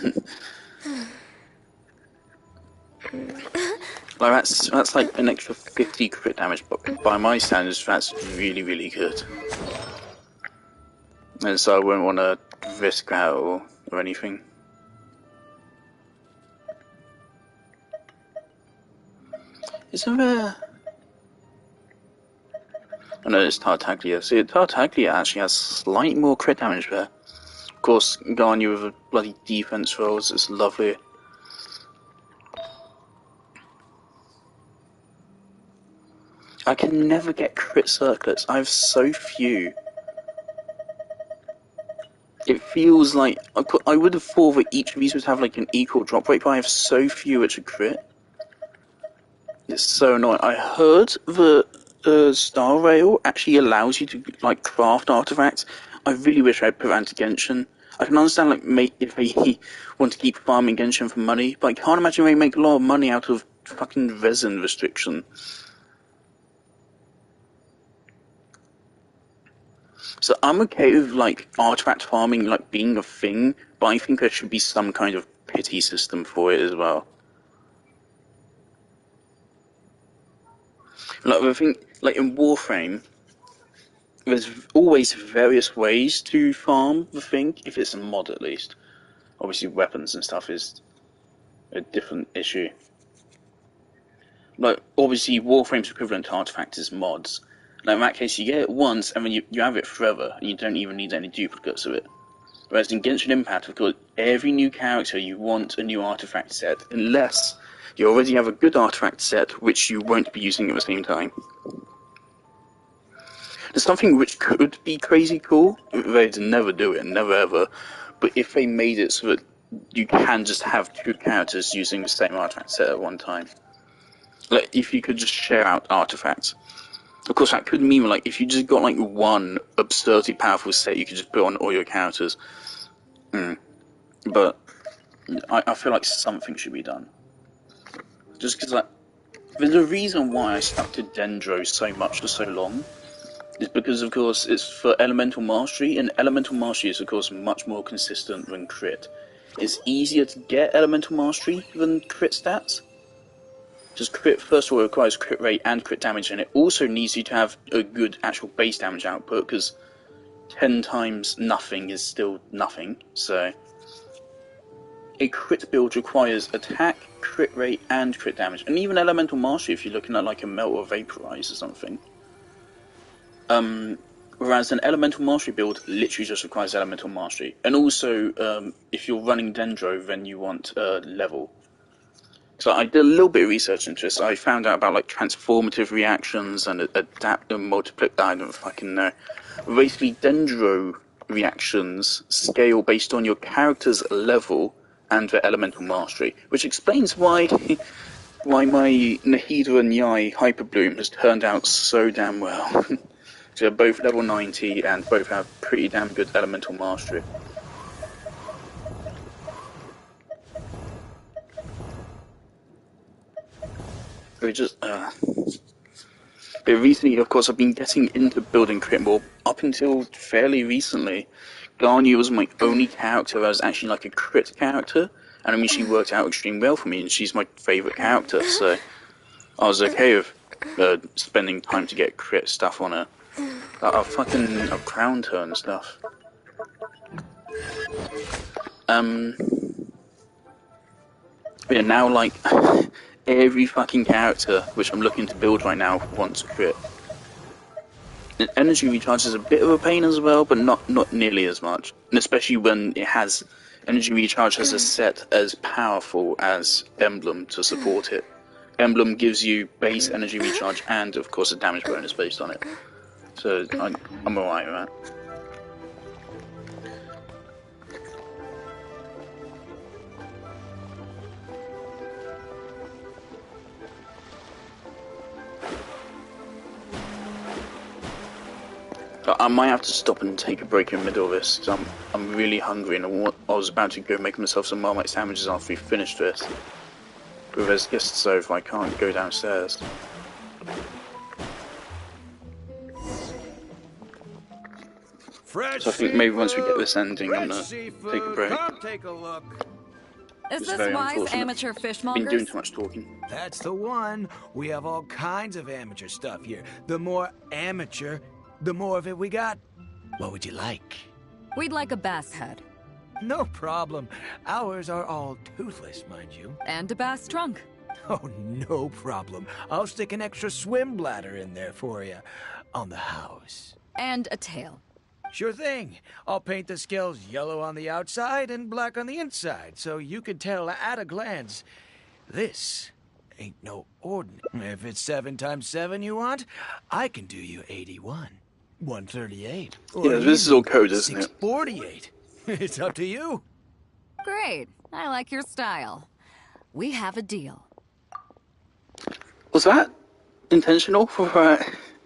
Like, that's like an extra 50 crit damage, but by my standards, that's really, really good. And so I won't want to risk that or anything. Isn't there... Oh no, it's Tartaglia. See, Tartaglia actually has slightly more crit damage there. Of course, Garnu with a bloody defense rolls, it's lovely. I can never get crit circlets. I have so few. It feels like I would have thought that each of these would have like an equal drop rate, but I have so few which are crit. It's so annoying. I heard that Star Rail actually allows you to like craft artifacts. I really wish I had put that into Genshin. I can understand like if they want to keep farming Genshin for money, but I can't imagine they make a lot of money out of fucking resin restriction. So I'm okay with like artifact farming like being a thing, but I think there should be some kind of pity system for it as well. Like I think like in Warframe, there's always various ways to farm the thing, if it's a mod at least. Obviously weapons and stuff is a different issue. Like obviously Warframe's equivalent to artifacts is mods. Now in that case you get it once and then you have it forever and you don't even need any duplicates of it. Whereas in Genshin Impact, of course, every new character you want a new artifact set, unless you already have a good artifact set which you won't be using at the same time. There's something which could be crazy cool, they'd never do it, never ever, but if they made it so that you can just have two characters using the same artifact set at one time. Like, if you could just share out artifacts. Of course, that could mean, like, if you just got, like, one absurdly powerful set you could just put on all your characters. But I feel like something should be done. Just because, like, there's a reason why I stuck to Dendro so much for so long. Is because, of course, it's for Elemental Mastery, and Elemental Mastery is, of course, much more consistent than Crit. It's easier to get Elemental Mastery than Crit stats. Just Crit, first of all, requires Crit rate and Crit damage, and it also needs you to have a good actual base damage output, because 10 times nothing is still nothing, so... A Crit build requires attack, Crit rate, and Crit damage, and even Elemental Mastery if you're looking at like a Melt or Vaporize or something. Whereas an Elemental Mastery build literally just requires Elemental Mastery. And also, if you're running Dendro, then you want level. So I did a little bit of research into this. I found out about like transformative reactions and adapt and multiplicate. I don't fucking know. Basically, Dendro reactions scale based on your character's level and their Elemental Mastery, which explains why my Nahida and Yai Hyper Bloom has turned out so damn well. They're both level 90 and both have pretty damn good Elemental Mastery. We just, But recently, of course, I've been getting into building Crit more. Up until fairly recently, Garnu was my only character that was actually like a Crit character. And I mean, she worked out extremely well for me, and she's my favourite character, so I was okay with spending time to get Crit stuff on her. I've crowned her and stuff. Yeah, now, like, every fucking character which I'm looking to build right now wants Crit. energy recharge is a bit of a pain as well, but not nearly as much. And especially when it has energy recharge has a set as powerful as Emblem to support it. Emblem gives you base energy recharge and, of course, a damage bonus based on it. So I'm alright with that. I might have to stop and take a break in the middle of this, because I'm really hungry, and I was about to go make myself some Marmite sandwiches after we finished this. But there's guests over, I can't go downstairs. So I think maybe once we get this ending, I'm gonna take a break. Come take a look. Is It's this very wise unfortunate. amateur Been fishmongers? doing too much talking. That's the one. We have all kinds of amateur stuff here. The more amateur, the more of it we got. What would you like? We'd like a bass head. No problem. Ours are all toothless, mind you. And a bass trunk. Oh, no problem. I'll stick an extra swim bladder in there for you. On the house. And a tail. Sure thing. I'll paint the scales yellow on the outside and black on the inside, so you can tell at a glance. This ain't no ordinary. If it's 7 times 7 you want, I can do you 81, 138. Yeah, this is all code, isn't it? 648. It's up to you. Great. I like your style. We have a deal. Was that intentional for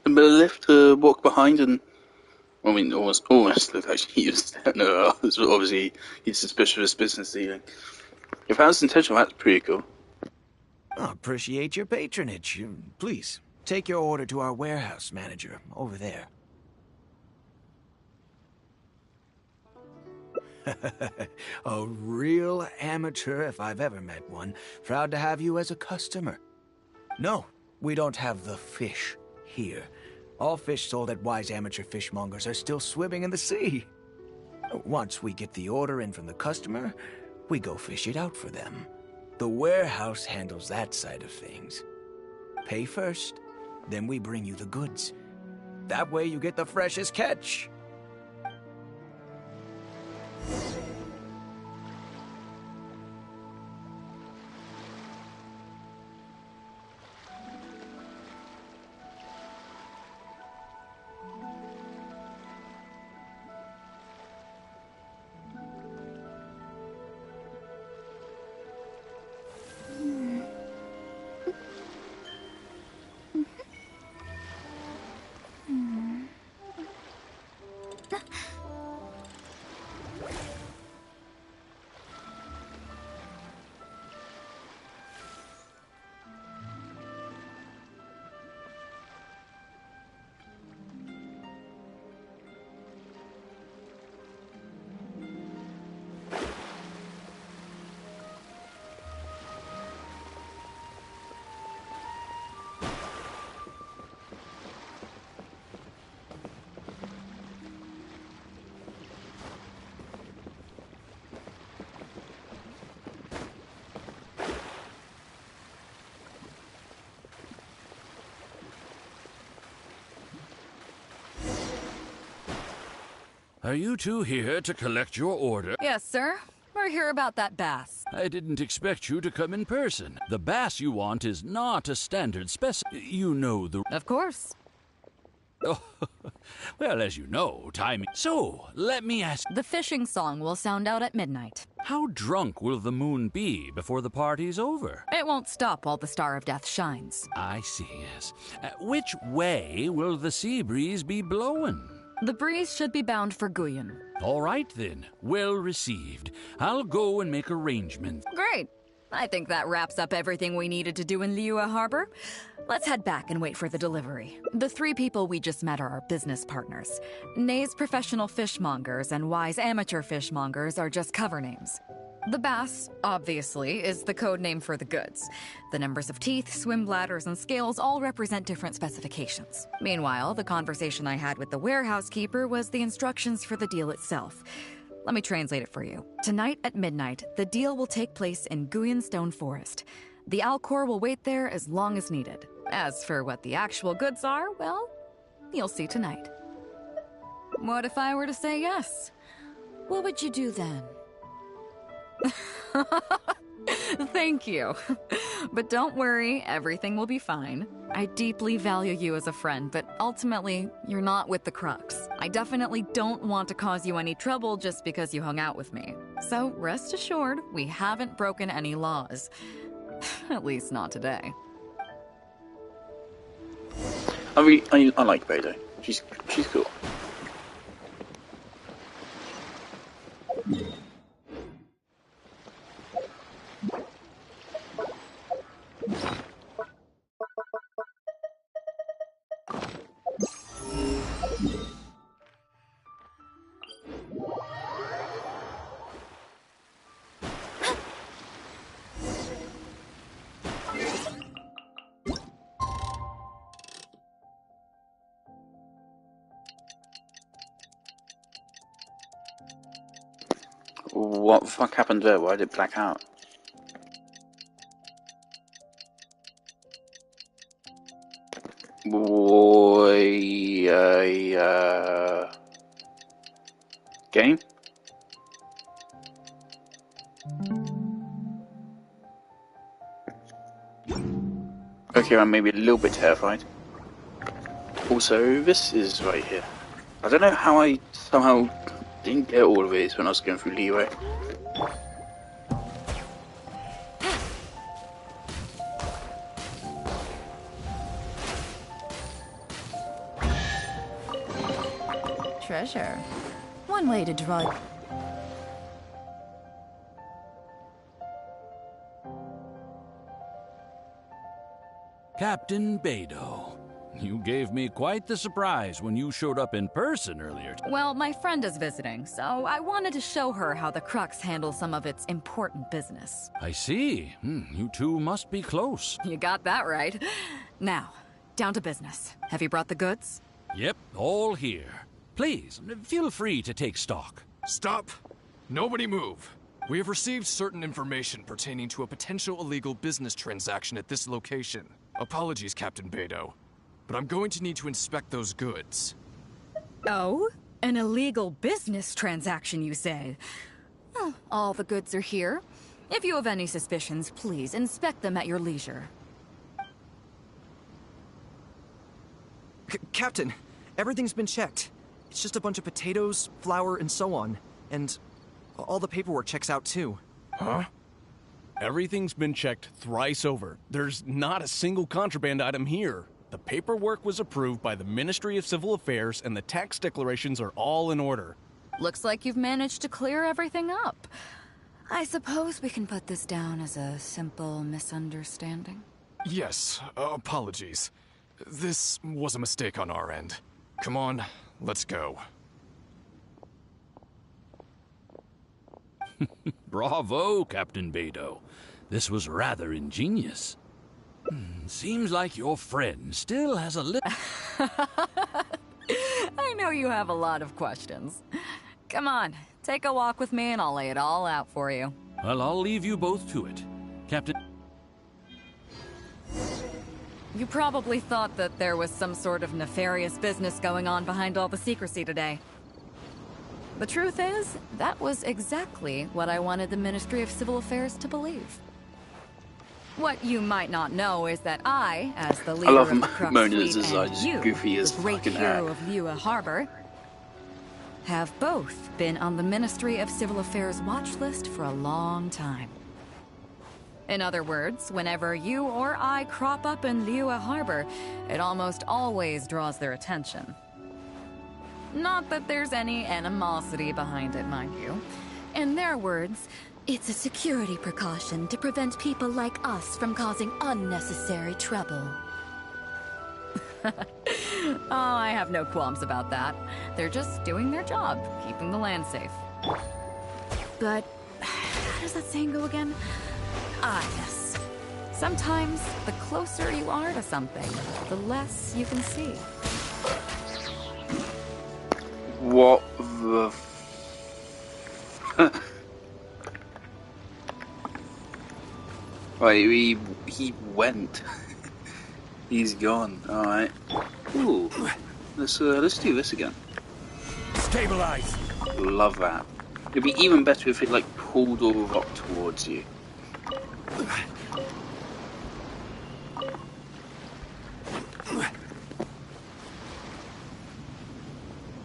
the lift to walk behind and... I mean, almost looked like he was... No, it was obviously he's suspicious of his business dealing. If that was intentional, that's pretty cool. I appreciate your patronage. Please, take your order to our warehouse manager over there. A real amateur if I've ever met one. Proud to have you as a customer. No, we don't have the fish here. All fish sold at Wise Amateur Fishmongers are still swimming in the sea. Once we get the order in from the customer, we go fish it out for them. The warehouse handles that side of things. Pay first, then we bring you the goods. That way you get the freshest catch. Are you two here to collect your order? Yes, sir. We're here about that bass. I didn't expect you to come in person. The bass you want is not a standard You know the... Of course. Oh, well, as you know, timing... So, let me ask... The fishing song will sound out at midnight. How drunk will the moon be before the party's over? It won't stop while the Star of Death shines. I see, yes. Which way will the sea breeze be blowing? The breeze should be bound for Guyan. All right, then. Well received. I'll go and make arrangements. Great. I think that wraps up everything we needed to do in Liyue Harbor. Let's head back and wait for the delivery. The 3 people we just met are our business partners. Nay's professional fishmongers and Wise amateur fishmongers are just cover names. The bass, obviously, is the code name for the goods. The numbers of teeth, swim bladders, and scales all represent different specifications. Meanwhile, the conversation I had with the warehouse keeper was the instructions for the deal itself. Let me translate it for you. Tonight at midnight, the deal will take place in Guyan Stone Forest. The Alcor will wait there as long as needed. As for what the actual goods are, well, You'll see tonight. What if I were to say yes? What would you do then? Thank you. But don't worry, everything will be fine. I deeply value you as a friend, but ultimately, you're not with the Crux. I definitely don't want to cause you any trouble just because you hung out with me. So rest assured, we haven't broken any laws. At least not today. I like Beidou. She's cool. What the fuck happened there? Why did it black out? Game? Okay, I'm maybe a little bit terrified. Also, this is right here. I don't know how I somehow didn't get all of it when I was going through Leeway. Treasure. One way to draw. Captain Beidou, you gave me quite the surprise when you showed up in person earlier. Well, my friend is visiting, so I wanted to show her how the Crux handles some of its important business. I see. You two must be close. You got that right. Now, down to business. Have you brought the goods? Yep, all here. Please, feel free to take stock. Stop! Nobody move. We have received certain information pertaining to a potential illegal business transaction at this location. Apologies, Captain Beidou, but I'm going to need to inspect those goods. Oh? An illegal business transaction, you say? Well, all the goods are here. If you have any suspicions, please inspect them at your leisure. Captain, everything's been checked. It's just a bunch of potatoes, flour, and so on. And all the paperwork checks out, too. Huh? Everything's been checked thrice over. There's not a single contraband item here. The paperwork was approved by the Ministry of Civil Affairs, and the tax declarations are all in order. Looks like you've managed to clear everything up. I suppose we can put this down as a simple misunderstanding. Yes, apologies. This was a mistake on our end. Come on, let's go. Bravo, Captain Beidou. This was rather ingenious. Seems like your friend still has a little... I know you have a lot of questions. Come on, take a walk with me and I'll lay it all out for you. Well, I'll leave you both to it. Captain... You probably thought that there was some sort of nefarious business going on behind all the secrecy today. The truth is, that was exactly what I wanted the Ministry of Civil Affairs to believe. What you might not know is that I, as the leader of the Crux Fleet, and you, the great hero of Liyue Harbor, have both been on the Ministry of Civil Affairs watch list for a long time. In other words, whenever you or I crop up in Liyue Harbor, it almost always draws their attention. Not that there's any animosity behind it, mind you. In their words, it's a security precaution to prevent people like us from causing unnecessary trouble. Oh, I have no qualms about that. They're just doing their job, keeping the land safe. But how does that saying go again? Ah, yes. Sometimes the closer you are to something, the less you can see. What the... Right, he went. He's gone. Alright. Ooh. Let's do this again. Stabilize. Love that. It'd be even better if it like pulled all the rock towards you.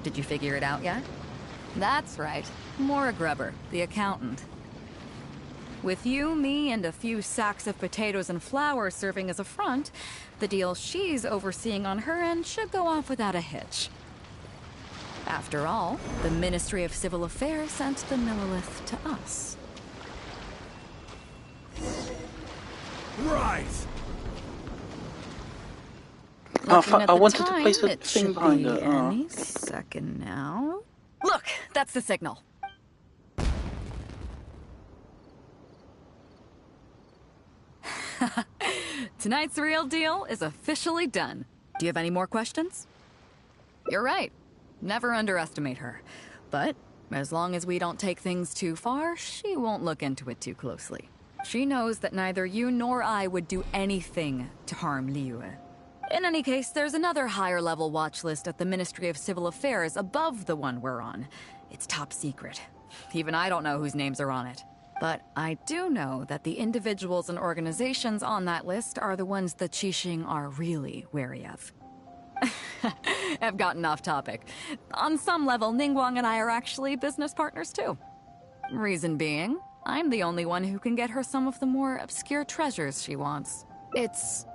Did you figure it out yet? That's right. Maura Grubber, the accountant. With you, me, and a few sacks of potatoes and flour serving as a front, the deal she's overseeing on her end should go off without a hitch. After all, the Ministry of Civil Affairs sent the Millilith to us. Rise! I wanted to place a thing behind it. it. Any second now. Look, that's the signal. Tonight's real deal is officially done. Do you have any more questions? You're right. Never underestimate her. But as long as we don't take things too far, she won't look into it too closely. She knows that neither you nor I would do anything to harm Liyue. In any case, there's another higher-level watch list at the Ministry of Civil Affairs above the one we're on. It's top secret. Even I don't know whose names are on it. But I do know that the individuals and organizations on that list are the ones the Qixing are really wary of. I've gotten off topic. On some level, Ningguang and I are actually business partners too. Reason being, I'm the only one who can get her some of the more obscure treasures she wants. It's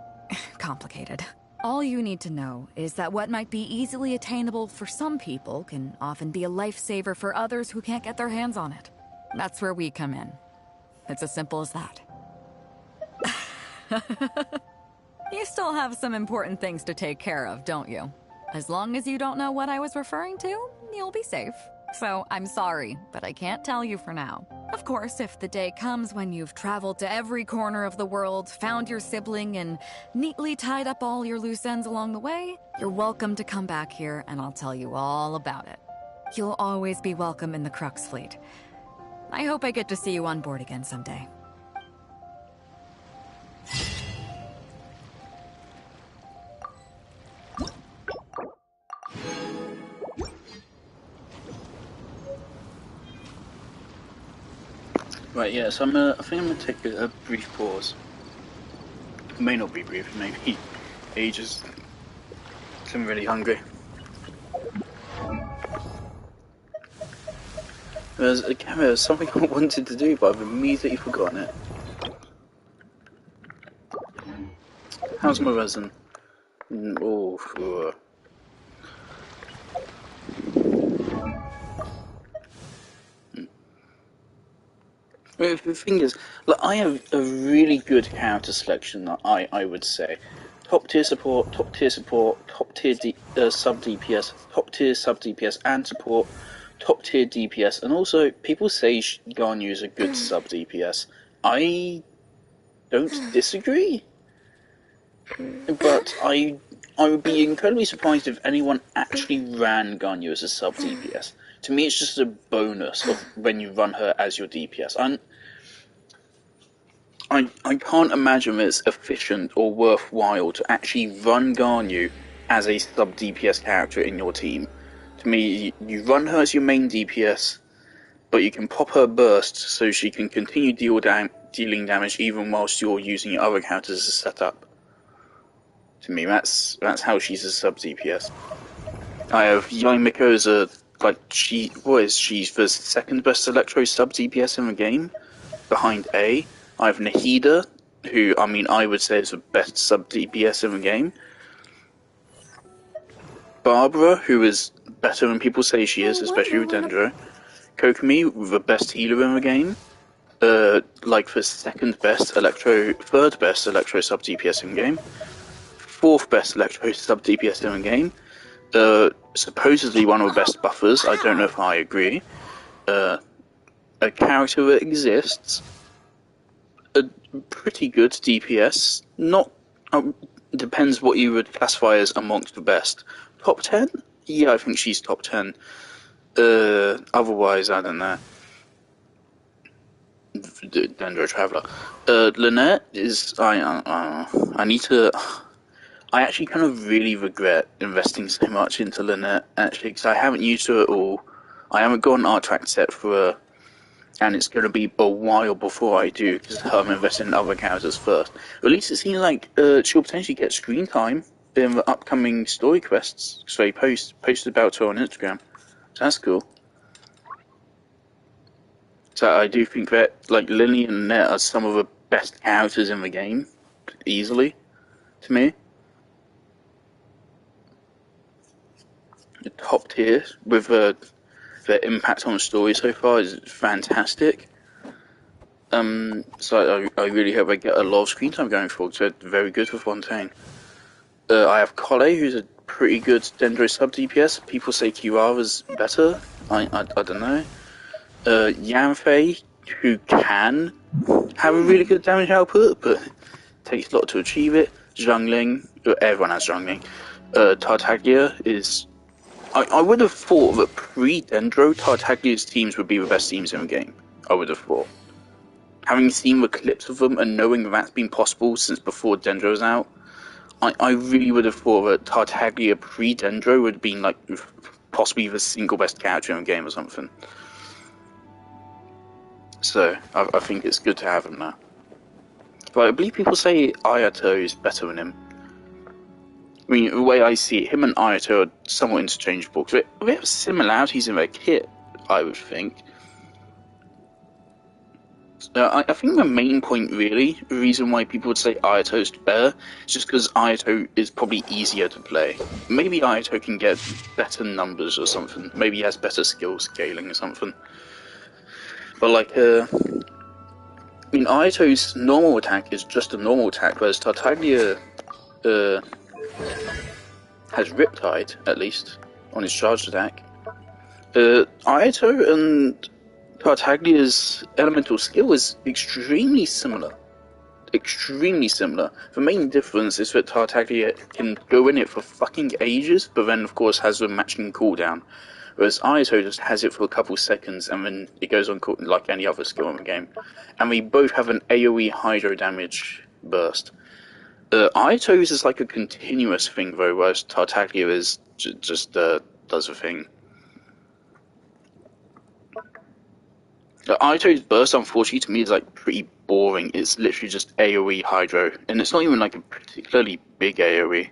complicated. All you need to know is that what might be easily attainable for some people can often be a lifesaver for others who can't get their hands on it. That's where we come in. It's as simple as that. You still have some important things to take care of, don't you? As long as you don't know what I was referring to, you'll be safe. So I'm sorry, but I can't tell you for now. Of course, if the day comes when you've traveled to every corner of the world, found your sibling, and neatly tied up all your loose ends along the way, you're welcome to come back here and I'll tell you all about it. You'll always be welcome in the Crux fleet. I hope I get to see you on board again someday. Right, yeah, so I think I'm gonna take a brief pause. It may not be brief, maybe ages. 'Cause I'm really hungry. There's something I wanted to do, but I've immediately forgotten it. How's my resin? Oh, The thing is, like, I have a really good character selection that I would say. Top tier support, top tier support, top tier sub DPS, top tier sub DPS and support, top tier DPS, and also people say Ganyu is a good sub DPS. I don't disagree, but I would be incredibly surprised if anyone actually ran Ganyu as a sub DPS. To me, it's just a bonus of when you run her as your DPS. I can't imagine it's efficient or worthwhile to actually run Ganyu as a sub DPS character in your team. To me, you run her as your main DPS, but you can pop her burst so she can continue dealing damage even whilst you're using your other characters as a setup. To me, that's how she's a sub DPS. I have Yaimiko as she's the second best Electro sub DPS in the game, behind A. I have Nahida, who I would say is the best sub DPS in the game. Barbara, who is better than people say she is, especially with Dendro. Kokomi, the best healer in the game. The third best Electro sub DPS in the game. Fourth best Electro sub DPS in the game. Supposedly one of the best buffers. I don't know if I agree. A character that exists. A pretty good DPS. Not depends what you would classify as amongst the best. Top 10? Yeah, I think she's top 10. Otherwise, I don't know. Dendro Traveler. Lynette is I need to. I actually kind of really regret investing so much into Lynette, actually, because I haven't used her at all. I haven't got an art track set for her, and it's going to be a while before I do, because I'm investing in other characters first. But at least it seems like she'll potentially get screen time in the upcoming story quests, so he posted about her on Instagram. So that's cool. So I do think that, like, Lily and Lynette are some of the best characters in the game, easily, to me. The top tier, with their impact on the story so far is fantastic. So I really hope I get a lot of screen time going forward, so they're very good for Fontaine. I have Kole, who's a pretty good Dendro sub DPS. People say Kirara's better. I don't know. Yanfei, who can have a really good damage output, but takes a lot to achieve it. Zhangling, everyone has Zhangling. Tartaglia is... I would have thought that pre-Dendro, Tartaglia's teams would be the best teams in the game. I would have thought. Having seen the clips of them and knowing that that's been possible since before Dendro's out, I really would have thought that Tartaglia pre-Dendro would have been like possibly the single best character in the game or something. So I think it's good to have him now. But I believe people say Ayato is better than him. I mean, the way I see it, him and Ayato are somewhat interchangeable. Because they have similarities in their kit, I would think. I think the main point, really, the reason why people would say Ayato's better, is just because Ayato is probably easier to play. Maybe Ayato can get better numbers or something. Maybe he has better skill scaling or something. But, like, I mean, Ayato's normal attack is just a normal attack, whereas Tartaglia has Riptide, at least, on his charged attack. Ayato and Tartaglia's elemental skill is extremely similar. Extremely similar. The main difference is that Tartaglia can go in it for fucking ages, but then, of course, has a matching cooldown. Whereas Ayato just has it for a couple seconds, and then it goes on like any other skill in the game. And we both have an AoE hydro damage burst. Ayato's is like a continuous thing, though, whereas Tartaglia is just does a thing. Ayato's burst, unfortunately, to me is like pretty boring. It's literally just AoE hydro, and it's not even like a particularly big AoE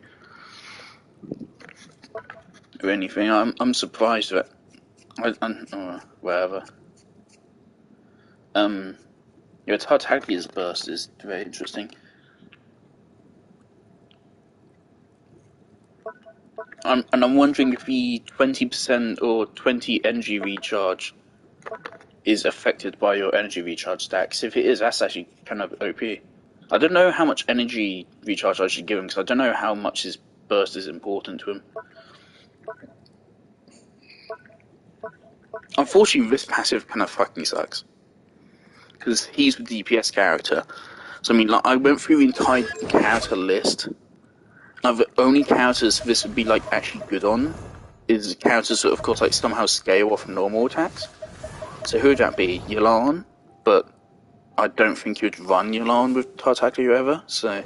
or anything. I'm surprised that whatever. Yeah, Tartaglia's burst is very interesting. And I'm wondering if the 20% or 20 energy recharge is affected by your energy recharge stacks. If it is, that's actually kind of OP. I don't know how much energy recharge I should give him, because I don't know how much his burst is important to him. Unfortunately, this passive kind of fucking sucks. Because he's the DPS character. So, I mean, like, I went through the entire character list. Now, the only characters this would be, like, actually good on is characters that, of course, like, somehow scale off normal attacks. So who would that be? Yelan? But I don't think you'd run Yelan with Tartaglia ever, so...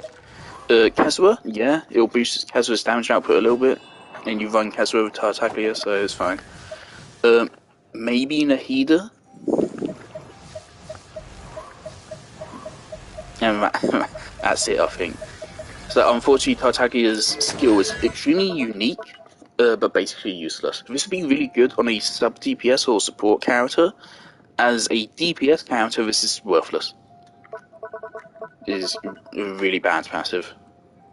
Kazuha? Yeah, it'll boost Kazuha's damage output a little bit, and you run Kazuha with Tartaglia, so it's fine. Maybe Nahida? And that's it, I think. So unfortunately, Tartaglia's skill is extremely unique, but basically useless. This would be really good on a sub-DPS or support character. As a DPS character, this is worthless. It is a really bad passive.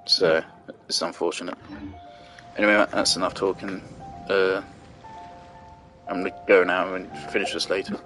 So, it's unfortunate. Anyway, that's enough talking. I'm gonna go now and finish this later.